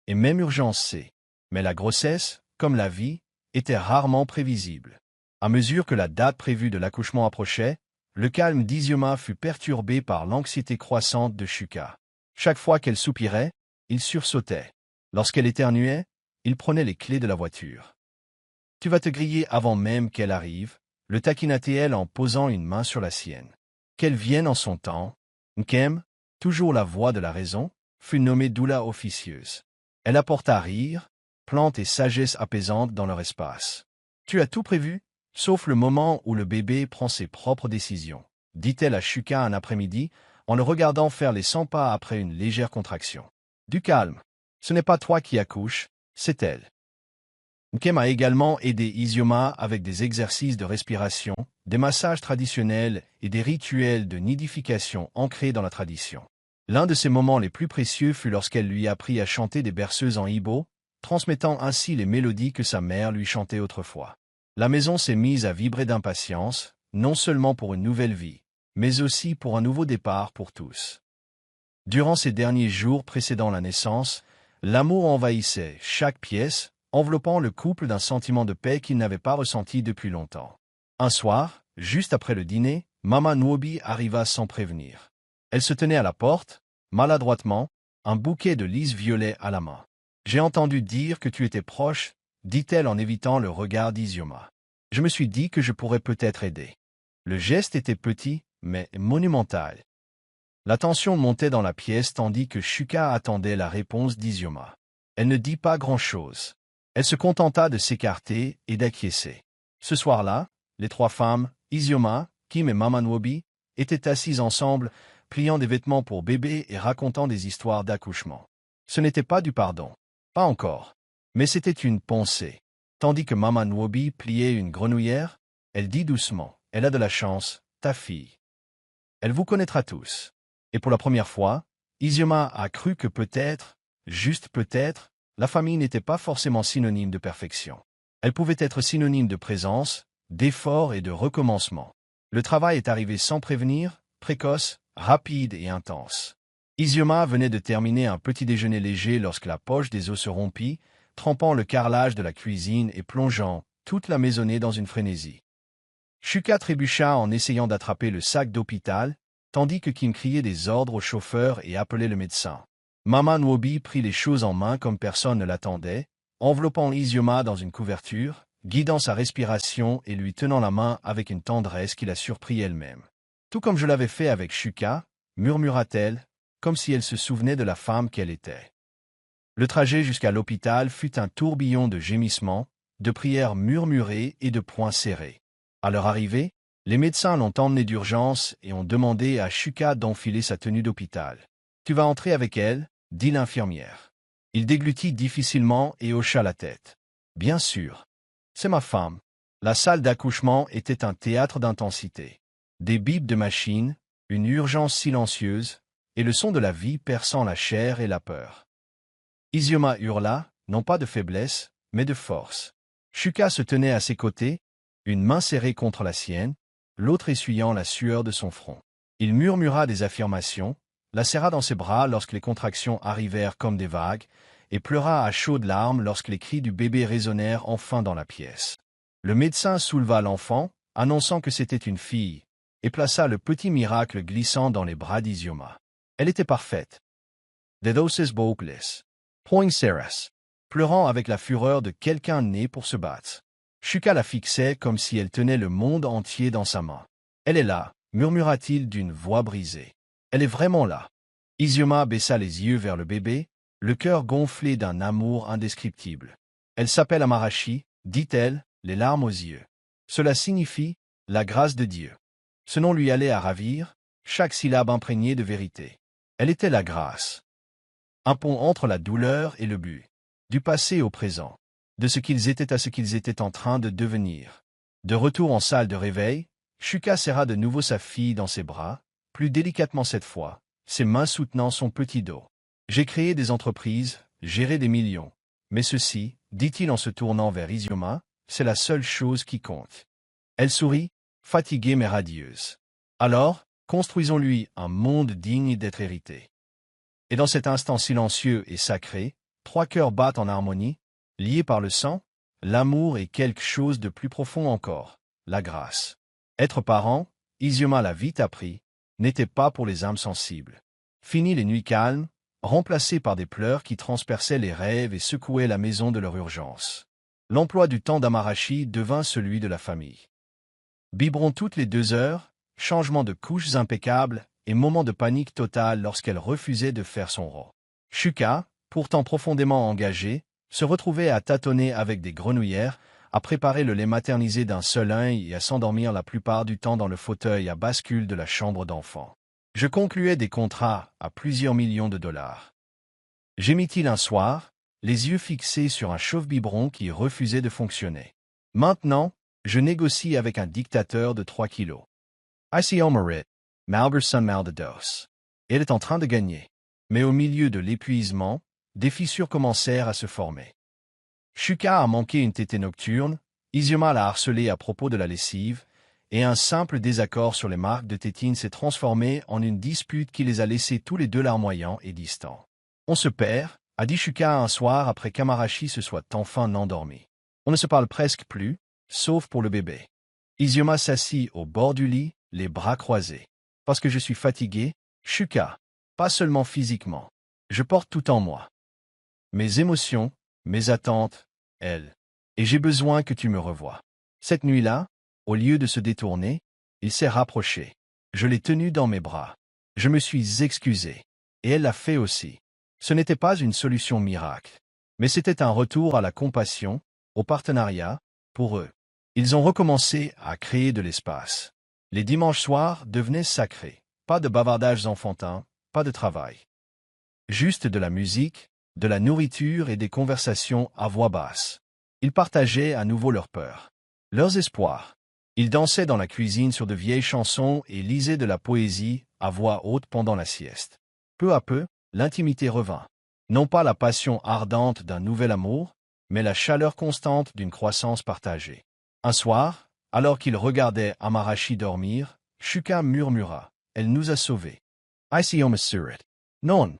et même urgence C. Mais la grossesse, comme la vie, était rarement prévisible. À mesure que la date prévue de l'accouchement approchait, le calme d'Izioma fut perturbé par l'anxiété croissante de Shuka. Chaque fois qu'elle soupirait, il sursautait. Lorsqu'elle éternuait, il prenait les clés de la voiture. « Tu vas te griller avant même qu'elle arrive », le taquina-t-elle en posant une main sur la sienne. Qu'elle vienne en son temps. Nkem, toujours la voix de la raison, fut nommée doula officieuse. Elle apporta rire, plantes et sagesse apaisante dans leur espace. « Tu as tout prévu, sauf le moment où le bébé prend ses propres décisions », dit-elle à Shuka un après-midi, en le regardant faire les 100 pas après une légère contraction. « Du calme. Ce n'est pas toi qui accouches, c'est elle. » Nkem a également aidé Izioma avec des exercices de respiration, des massages traditionnels et des rituels de nidification ancrés dans la tradition. L'un de ses moments les plus précieux fut lorsqu'elle lui apprit à chanter des berceuses en Igbo, transmettant ainsi les mélodies que sa mère lui chantait autrefois. La maison s'est mise à vibrer d'impatience, non seulement pour une nouvelle vie, mais aussi pour un nouveau départ pour tous. Durant ces derniers jours précédant la naissance, l'amour envahissait chaque pièce, enveloppant le couple d'un sentiment de paix qu'il n'avait pas ressenti depuis longtemps. Un soir, juste après le dîner, Mama Nwobi arriva sans prévenir. Elle se tenait à la porte, maladroitement, un bouquet de lys violets à la main. « J'ai entendu dire que tu étais proche », dit-elle en évitant le regard d'Izioma. « Je me suis dit que je pourrais peut-être aider. » Le geste était petit, mais monumental. La tension montait dans la pièce tandis que Shuka attendait la réponse d'Izioma. Elle ne dit pas grand-chose. Elle se contenta de s'écarter et d'acquiescer. Ce soir-là, les 3 femmes, Izioma, Kim et Mama Nwobi, étaient assises ensemble, pliant des vêtements pour bébé et racontant des histoires d'accouchement. Ce n'était pas du pardon. Pas encore. Mais c'était une pensée. Tandis que Mama Nwobi pliait une grenouillère, elle dit doucement, « Elle a de la chance, ta fille. Elle vous connaîtra tous. » Et pour la première fois, Izioma a cru que peut-être, juste peut-être, la famille n'était pas forcément synonyme de perfection. Elle pouvait être synonyme de présence, d'effort et de recommencement. Le travail est arrivé sans prévenir, précoce, rapide et intense. Izioma venait de terminer un petit déjeuner léger lorsque la poche des os se rompit, trempant le carrelage de la cuisine et plongeant toute la maisonnée dans une frénésie. Shuka trébucha en essayant d'attraper le sac d'hôpital, tandis que Kim criait des ordres au chauffeur et appelait le médecin. Mama Nwobi prit les choses en main comme personne ne l'attendait, enveloppant Izioma dans une couverture, guidant sa respiration et lui tenant la main avec une tendresse qui la surprit elle-même. « Tout comme je l'avais fait avec Shuka », murmura-t-elle, comme si elle se souvenait de la femme qu'elle était. Le trajet jusqu'à l'hôpital fut un tourbillon de gémissements, de prières murmurées et de poings serrés. À leur arrivée, les médecins l'ont emmenée d'urgence et ont demandé à Shuka d'enfiler sa tenue d'hôpital. « Tu vas entrer avec elle », dit l'infirmière. Il déglutit difficilement et hocha la tête. « Bien sûr. C'est ma femme. » La salle d'accouchement était un théâtre d'intensité. Des bips de machine, une urgence silencieuse, et le son de la vie perçant la chair et la peur. Izioma hurla, non pas de faiblesse, mais de force. Shuka se tenait à ses côtés, une main serrée contre la sienne, l'autre essuyant la sueur de son front. Il murmura des affirmations, la serra dans ses bras lorsque les contractions arrivèrent comme des vagues, et pleura à chaudes larmes lorsque les cris du bébé résonnèrent enfin dans la pièce. Le médecin souleva l'enfant, annonçant que c'était une fille, et plaça le petit miracle glissant dans les bras d'Izioma. Elle était parfaite. « The doses boucles » Poinseras, pleurant avec la fureur de quelqu'un né pour se battre. Shuka la fixait comme si elle tenait le monde entier dans sa main. Elle est là, murmura-t-il d'une voix brisée. Elle est vraiment là. Izuma baissa les yeux vers le bébé, le cœur gonflé d'un amour indescriptible. Elle s'appelle Amarashi, dit-elle, les larmes aux yeux. Cela signifie la grâce de Dieu. Ce nom lui allait à ravir, chaque syllabe imprégnée de vérité. Elle était la grâce. Un pont entre la douleur et le but. Du passé au présent. De ce qu'ils étaient à ce qu'ils étaient en train de devenir. De retour en salle de réveil, Shuka serra de nouveau sa fille dans ses bras, plus délicatement cette fois, ses mains soutenant son petit dos. J'ai créé des entreprises, géré des millions. Mais ceci, dit-il en se tournant vers Izuma, c'est la seule chose qui compte. Elle sourit, fatiguée mais radieuse. Alors, construisons-lui un monde digne d'être hérité. Et dans cet instant silencieux et sacré, trois cœurs battent en harmonie, liés par le sang, l'amour et quelque chose de plus profond encore, la grâce. Être parent, Izuma l'a vite appris, n'était pas pour les âmes sensibles. Fini les nuits calmes, remplacées par des pleurs qui transperçaient les rêves et secouaient la maison de leur urgence. L'emploi du temps d'Amarashi devint celui de la famille. Biberon toutes les 2 heures, changement de couches impeccables et moment de panique totale lorsqu'elle refusait de faire son rôle. Shuka, pourtant profondément engagée, se retrouvait à tâtonner avec des grenouillères, à préparer le lait maternisé d'un seul œil et à s'endormir la plupart du temps dans le fauteuil à bascule de la chambre d'enfant. Je concluais des contrats à plusieurs millions de dollars. Gémit-il un soir, les yeux fixés sur un chauffe-biberon qui refusait de fonctionner. Maintenant, je négocie avec un dictateur de 3 kilos. ICO Merit, Malberson Maldados. Elle est en train de gagner. Mais au milieu de l'épuisement, des fissures commencèrent à se former. Shuka a manqué une tétée nocturne, Izuma l'a harcelé à propos de la lessive, et un simple désaccord sur les marques de tétine s'est transformé en une dispute qui les a laissés tous les deux larmoyants et distants. On se perd, a dit Shuka un soir après qu'Amarashi se soit enfin endormi. On ne se parle presque plus, sauf pour le bébé. Izuma s'assit au bord du lit, les bras croisés. Parce que je suis fatigué, Shuka, pas seulement physiquement. Je porte tout en moi. Mes émotions, mes attentes, elles. Et j'ai besoin que tu me revoies. Cette nuit-là, au lieu de se détourner, il s'est rapproché. Je l'ai tenu dans mes bras. Je me suis excusé. Et elle l'a fait aussi. Ce n'était pas une solution miracle. Mais c'était un retour à la compassion, au partenariat, pour eux. Ils ont recommencé à créer de l'espace. Les dimanches soirs devenaient sacrés. Pas de bavardages enfantins, pas de travail. Juste de la musique, de la nourriture et des conversations à voix basse. Ils partageaient à nouveau leurs peurs, leurs espoirs. Ils dansaient dans la cuisine sur de vieilles chansons et lisaient de la poésie à voix haute pendant la sieste. Peu à peu, l'intimité revint. Non pas la passion ardente d'un nouvel amour, mais la chaleur constante d'une croissance partagée. Un soir, alors qu'ils regardaient Amarashi dormir, Shuka murmura. « Elle nous a sauvés. » ICO Surit. Non.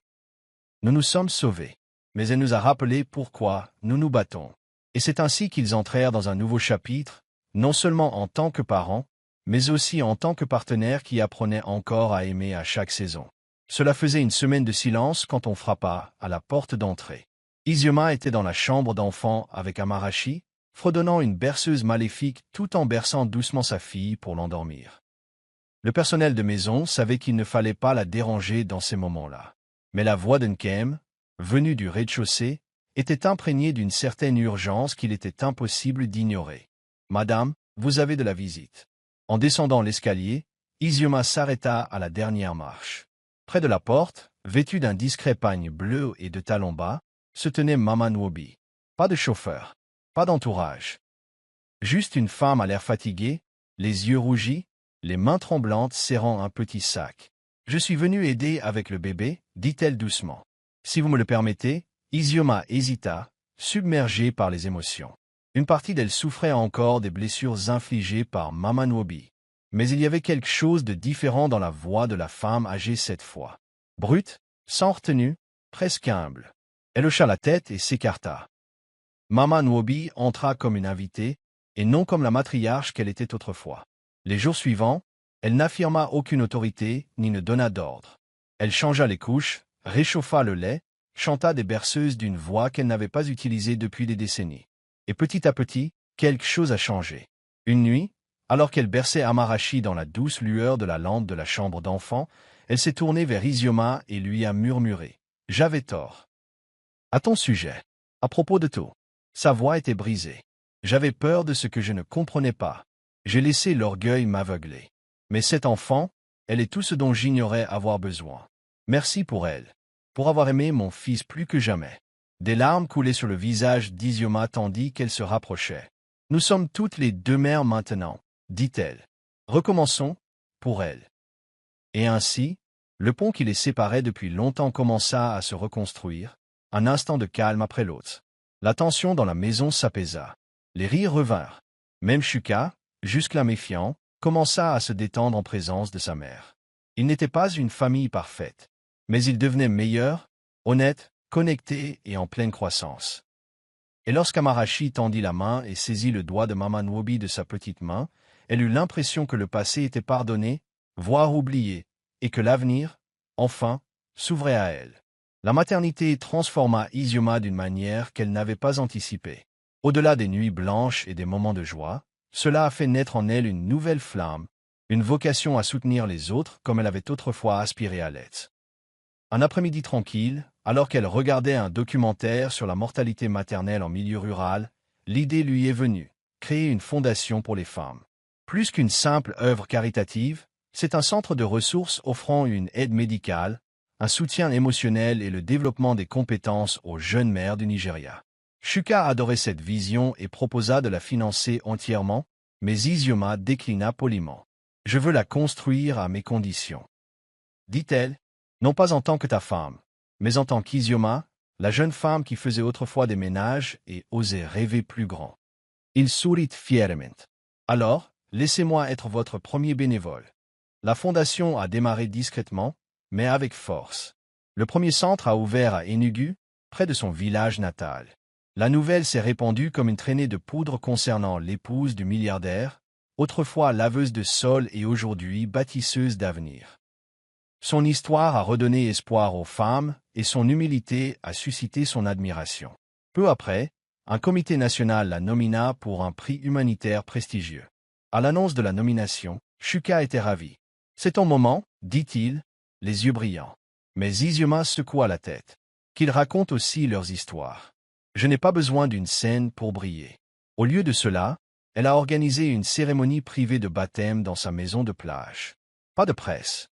Nous nous sommes sauvés. Mais elle nous a rappelé pourquoi nous nous battons. Et c'est ainsi qu'ils entrèrent dans un nouveau chapitre, non seulement en tant que parents, mais aussi en tant que partenaires qui apprenaient encore à aimer à chaque saison. Cela faisait une semaine de silence quand on frappa à la porte d'entrée. Izuma était dans la chambre d'enfant avec Amarashi, fredonnant une berceuse maléfique tout en berçant doucement sa fille pour l'endormir. Le personnel de maison savait qu'il ne fallait pas la déranger dans ces moments-là. Mais la voix d'Nkem, venue du rez-de-chaussée, était imprégnée d'une certaine urgence qu'il était impossible d'ignorer. « Madame, vous avez de la visite. » En descendant l'escalier, Izuma s'arrêta à la dernière marche. Près de la porte, vêtue d'un discret pagne bleu et de talons bas, se tenait Mama Nwobi. Pas de chauffeur, pas d'entourage. Juste une femme à l'air fatigué, les yeux rougis, les mains tremblantes serrant un petit sac. « Je suis venue aider avec le bébé, dit-elle doucement. Si vous me le permettez. » Izuma hésita, submergée par les émotions. Une partie d'elle souffrait encore des blessures infligées par Mama Nwobi. Mais il y avait quelque chose de différent dans la voix de la femme âgée cette fois. Brute, sans retenue, presque humble. Elle hocha la tête et s'écarta. Mama Nwobi entra comme une invitée, et non comme la matriarche qu'elle était autrefois. Les jours suivants, elle n'affirma aucune autorité ni ne donna d'ordre. Elle changea les couches, réchauffa le lait, chanta des berceuses d'une voix qu'elle n'avait pas utilisée depuis des décennies. Et petit à petit, quelque chose a changé. Une nuit, alors qu'elle berçait Amarashi dans la douce lueur de la lampe de la chambre d'enfant, elle s'est tournée vers Izioma et lui a murmuré. « J'avais tort. À ton sujet. À propos de tout. » Sa voix était brisée. J'avais peur de ce que je ne comprenais pas. J'ai laissé l'orgueil m'aveugler. Mais cette enfant, elle est tout ce dont j'ignorais avoir besoin. Merci pour elle. Pour avoir aimé mon fils plus que jamais. Des larmes coulaient sur le visage d'Izioma tandis qu'elle se rapprochait. Nous sommes toutes les deux mères maintenant, dit-elle. Recommençons, pour elle. Et ainsi, le pont qui les séparait depuis longtemps commença à se reconstruire, un instant de calme après l'autre. La tension dans la maison s'apaisa. Les rires revinrent. Même Shuka, jusque-là méfiant, commença à se détendre en présence de sa mère. Il n'était pas une famille parfaite, mais il devenait meilleur, honnête, connecté et en pleine croissance. Et lorsqu'Amarashi tendit la main et saisit le doigt de Mama Nwobi de sa petite main, elle eut l'impression que le passé était pardonné, voire oublié, et que l'avenir, enfin, s'ouvrait à elle. La maternité transforma Izioma d'une manière qu'elle n'avait pas anticipée. Au-delà des nuits blanches et des moments de joie, cela a fait naître en elle une nouvelle flamme, une vocation à soutenir les autres comme elle avait autrefois aspiré à l'être. Un après-midi tranquille, alors qu'elle regardait un documentaire sur la mortalité maternelle en milieu rural, l'idée lui est venue, créer une fondation pour les femmes. Plus qu'une simple œuvre caritative, c'est un centre de ressources offrant une aide médicale, un soutien émotionnel et le développement des compétences aux jeunes mères du Nigeria. Shuka adorait cette vision et proposa de la financer entièrement, mais Izioma déclina poliment. « Je veux la construire à mes conditions. » dit-elle, non pas en tant que ta femme, mais en tant qu'Izioma, la jeune femme qui faisait autrefois des ménages et osait rêver plus grand. Il sourit fièrement. « Alors, laissez-moi être votre premier bénévole. » La fondation a démarré discrètement, mais avec force. Le premier centre a ouvert à Enugu, près de son village natal. La nouvelle s'est répandue comme une traînée de poudre concernant l'épouse du milliardaire, autrefois laveuse de sol et aujourd'hui bâtisseuse d'avenir. Son histoire a redonné espoir aux femmes et son humilité a suscité son admiration. Peu après, un comité national la nomina pour un prix humanitaire prestigieux. À l'annonce de la nomination, Shuka était ravi. « C'est ton moment, dit-il, les yeux brillants. » Mais Izioma secoua la tête. « Qu'ils racontent aussi leurs histoires. Je n'ai pas besoin d'une scène pour briller. » Au lieu de cela, elle a organisé une cérémonie privée de baptême dans sa maison de plage. Pas de presse.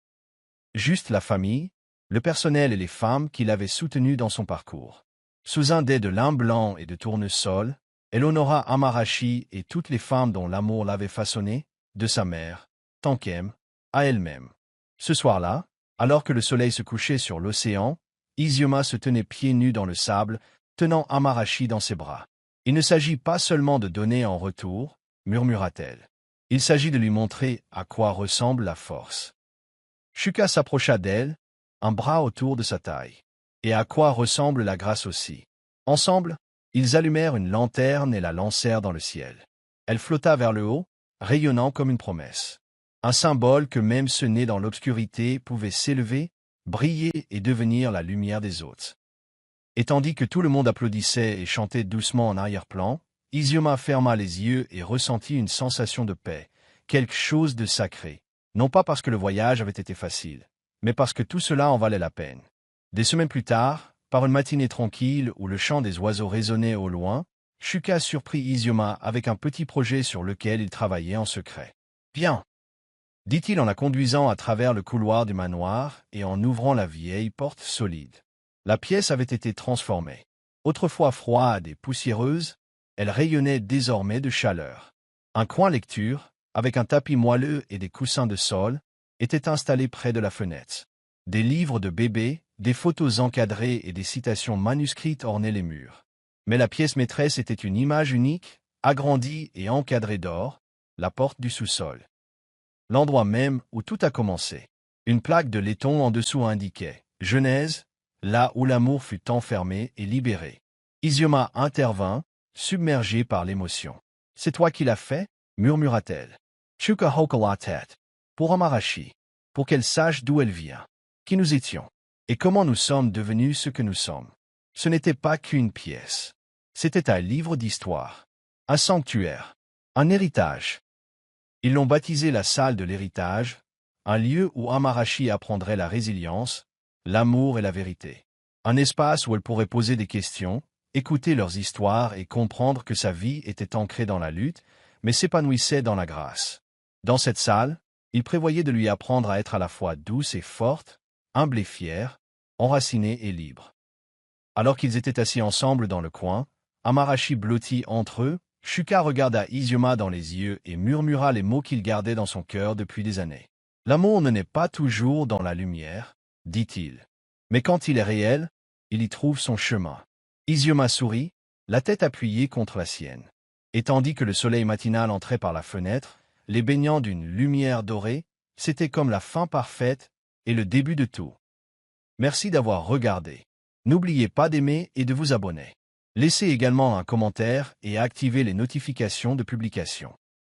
Juste la famille, le personnel et les femmes qui l'avaient soutenue dans son parcours. Sous un dais de lin blanc et de tournesol, elle honora Amarashi et toutes les femmes dont l'amour l'avait façonnée, de sa mère, Tankem, à elle-même. Ce soir-là, alors que le soleil se couchait sur l'océan, Izioma se tenait pieds nus dans le sable, tenant Amarashi dans ses bras. « Il ne s'agit pas seulement de donner en retour, » murmura-t-elle. « Il s'agit de lui montrer à quoi ressemble la force. » Shuka s'approcha d'elle, un bras autour de sa taille. « Et à quoi ressemble la grâce aussi. » Ensemble, ils allumèrent une lanterne et la lancèrent dans le ciel. Elle flotta vers le haut, rayonnant comme une promesse. Un symbole que même ceux nés dans l'obscurité pouvaient s'élever, briller et devenir la lumière des autres. Et tandis que tout le monde applaudissait et chantait doucement en arrière-plan, Izioma ferma les yeux et ressentit une sensation de paix, quelque chose de sacré, non pas parce que le voyage avait été facile, mais parce que tout cela en valait la peine. Des semaines plus tard, par une matinée tranquille où le chant des oiseaux résonnait au loin, Shuka surprit Izioma avec un petit projet sur lequel il travaillait en secret. « Bien !» dit-il en la conduisant à travers le couloir du manoir et en ouvrant la vieille porte solide. La pièce avait été transformée. Autrefois froide et poussiéreuse, elle rayonnait désormais de chaleur. Un coin lecture, avec un tapis moelleux et des coussins de sol, était installé près de la fenêtre. Des livres de bébés, des photos encadrées et des citations manuscrites ornaient les murs. Mais la pièce maîtresse était une image unique, agrandie et encadrée d'or, la porte du sous-sol. L'endroit même où tout a commencé. Une plaque de laiton en dessous indiquait « Genèse », là où l'amour fut enfermé et libéré. Izioma intervint, submergée par l'émotion. « C'est toi qui l'as fait ?» murmura-t-elle. Shuka hocha la tête. Pour Amarashi. Pour qu'elle sache d'où elle vient. Qui nous étions. et comment nous sommes devenus ce que nous sommes. Ce n'était pas qu'une pièce. C'était un livre d'histoire, un sanctuaire, un héritage. Ils l'ont baptisé la salle de l'héritage, un lieu où Amarashi apprendrait la résilience, l'amour et la vérité. Un espace où elle pourrait poser des questions, écouter leurs histoires et comprendre que sa vie était ancrée dans la lutte, mais s'épanouissait dans la grâce. Dans cette salle, il prévoyait de lui apprendre à être à la fois douce et forte, humble et fière, enracinée et libre. Alors qu'ils étaient assis ensemble dans le coin, Amarashi blottit entre eux, Shuka regarda Izuma dans les yeux et murmura les mots qu'il gardait dans son cœur depuis des années. « L'amour ne naît pas toujours dans la lumière, dit-il. Mais quand il est réel, il y trouve son chemin. » Izuma sourit, la tête appuyée contre la sienne. Et tandis que le soleil matinal entrait par la fenêtre, les baignant d'une lumière dorée, c'était comme la fin parfaite et le début de tout. Merci d'avoir regardé. N'oubliez pas d'aimer et de vous abonner. Laissez également un commentaire et activez les notifications de publication.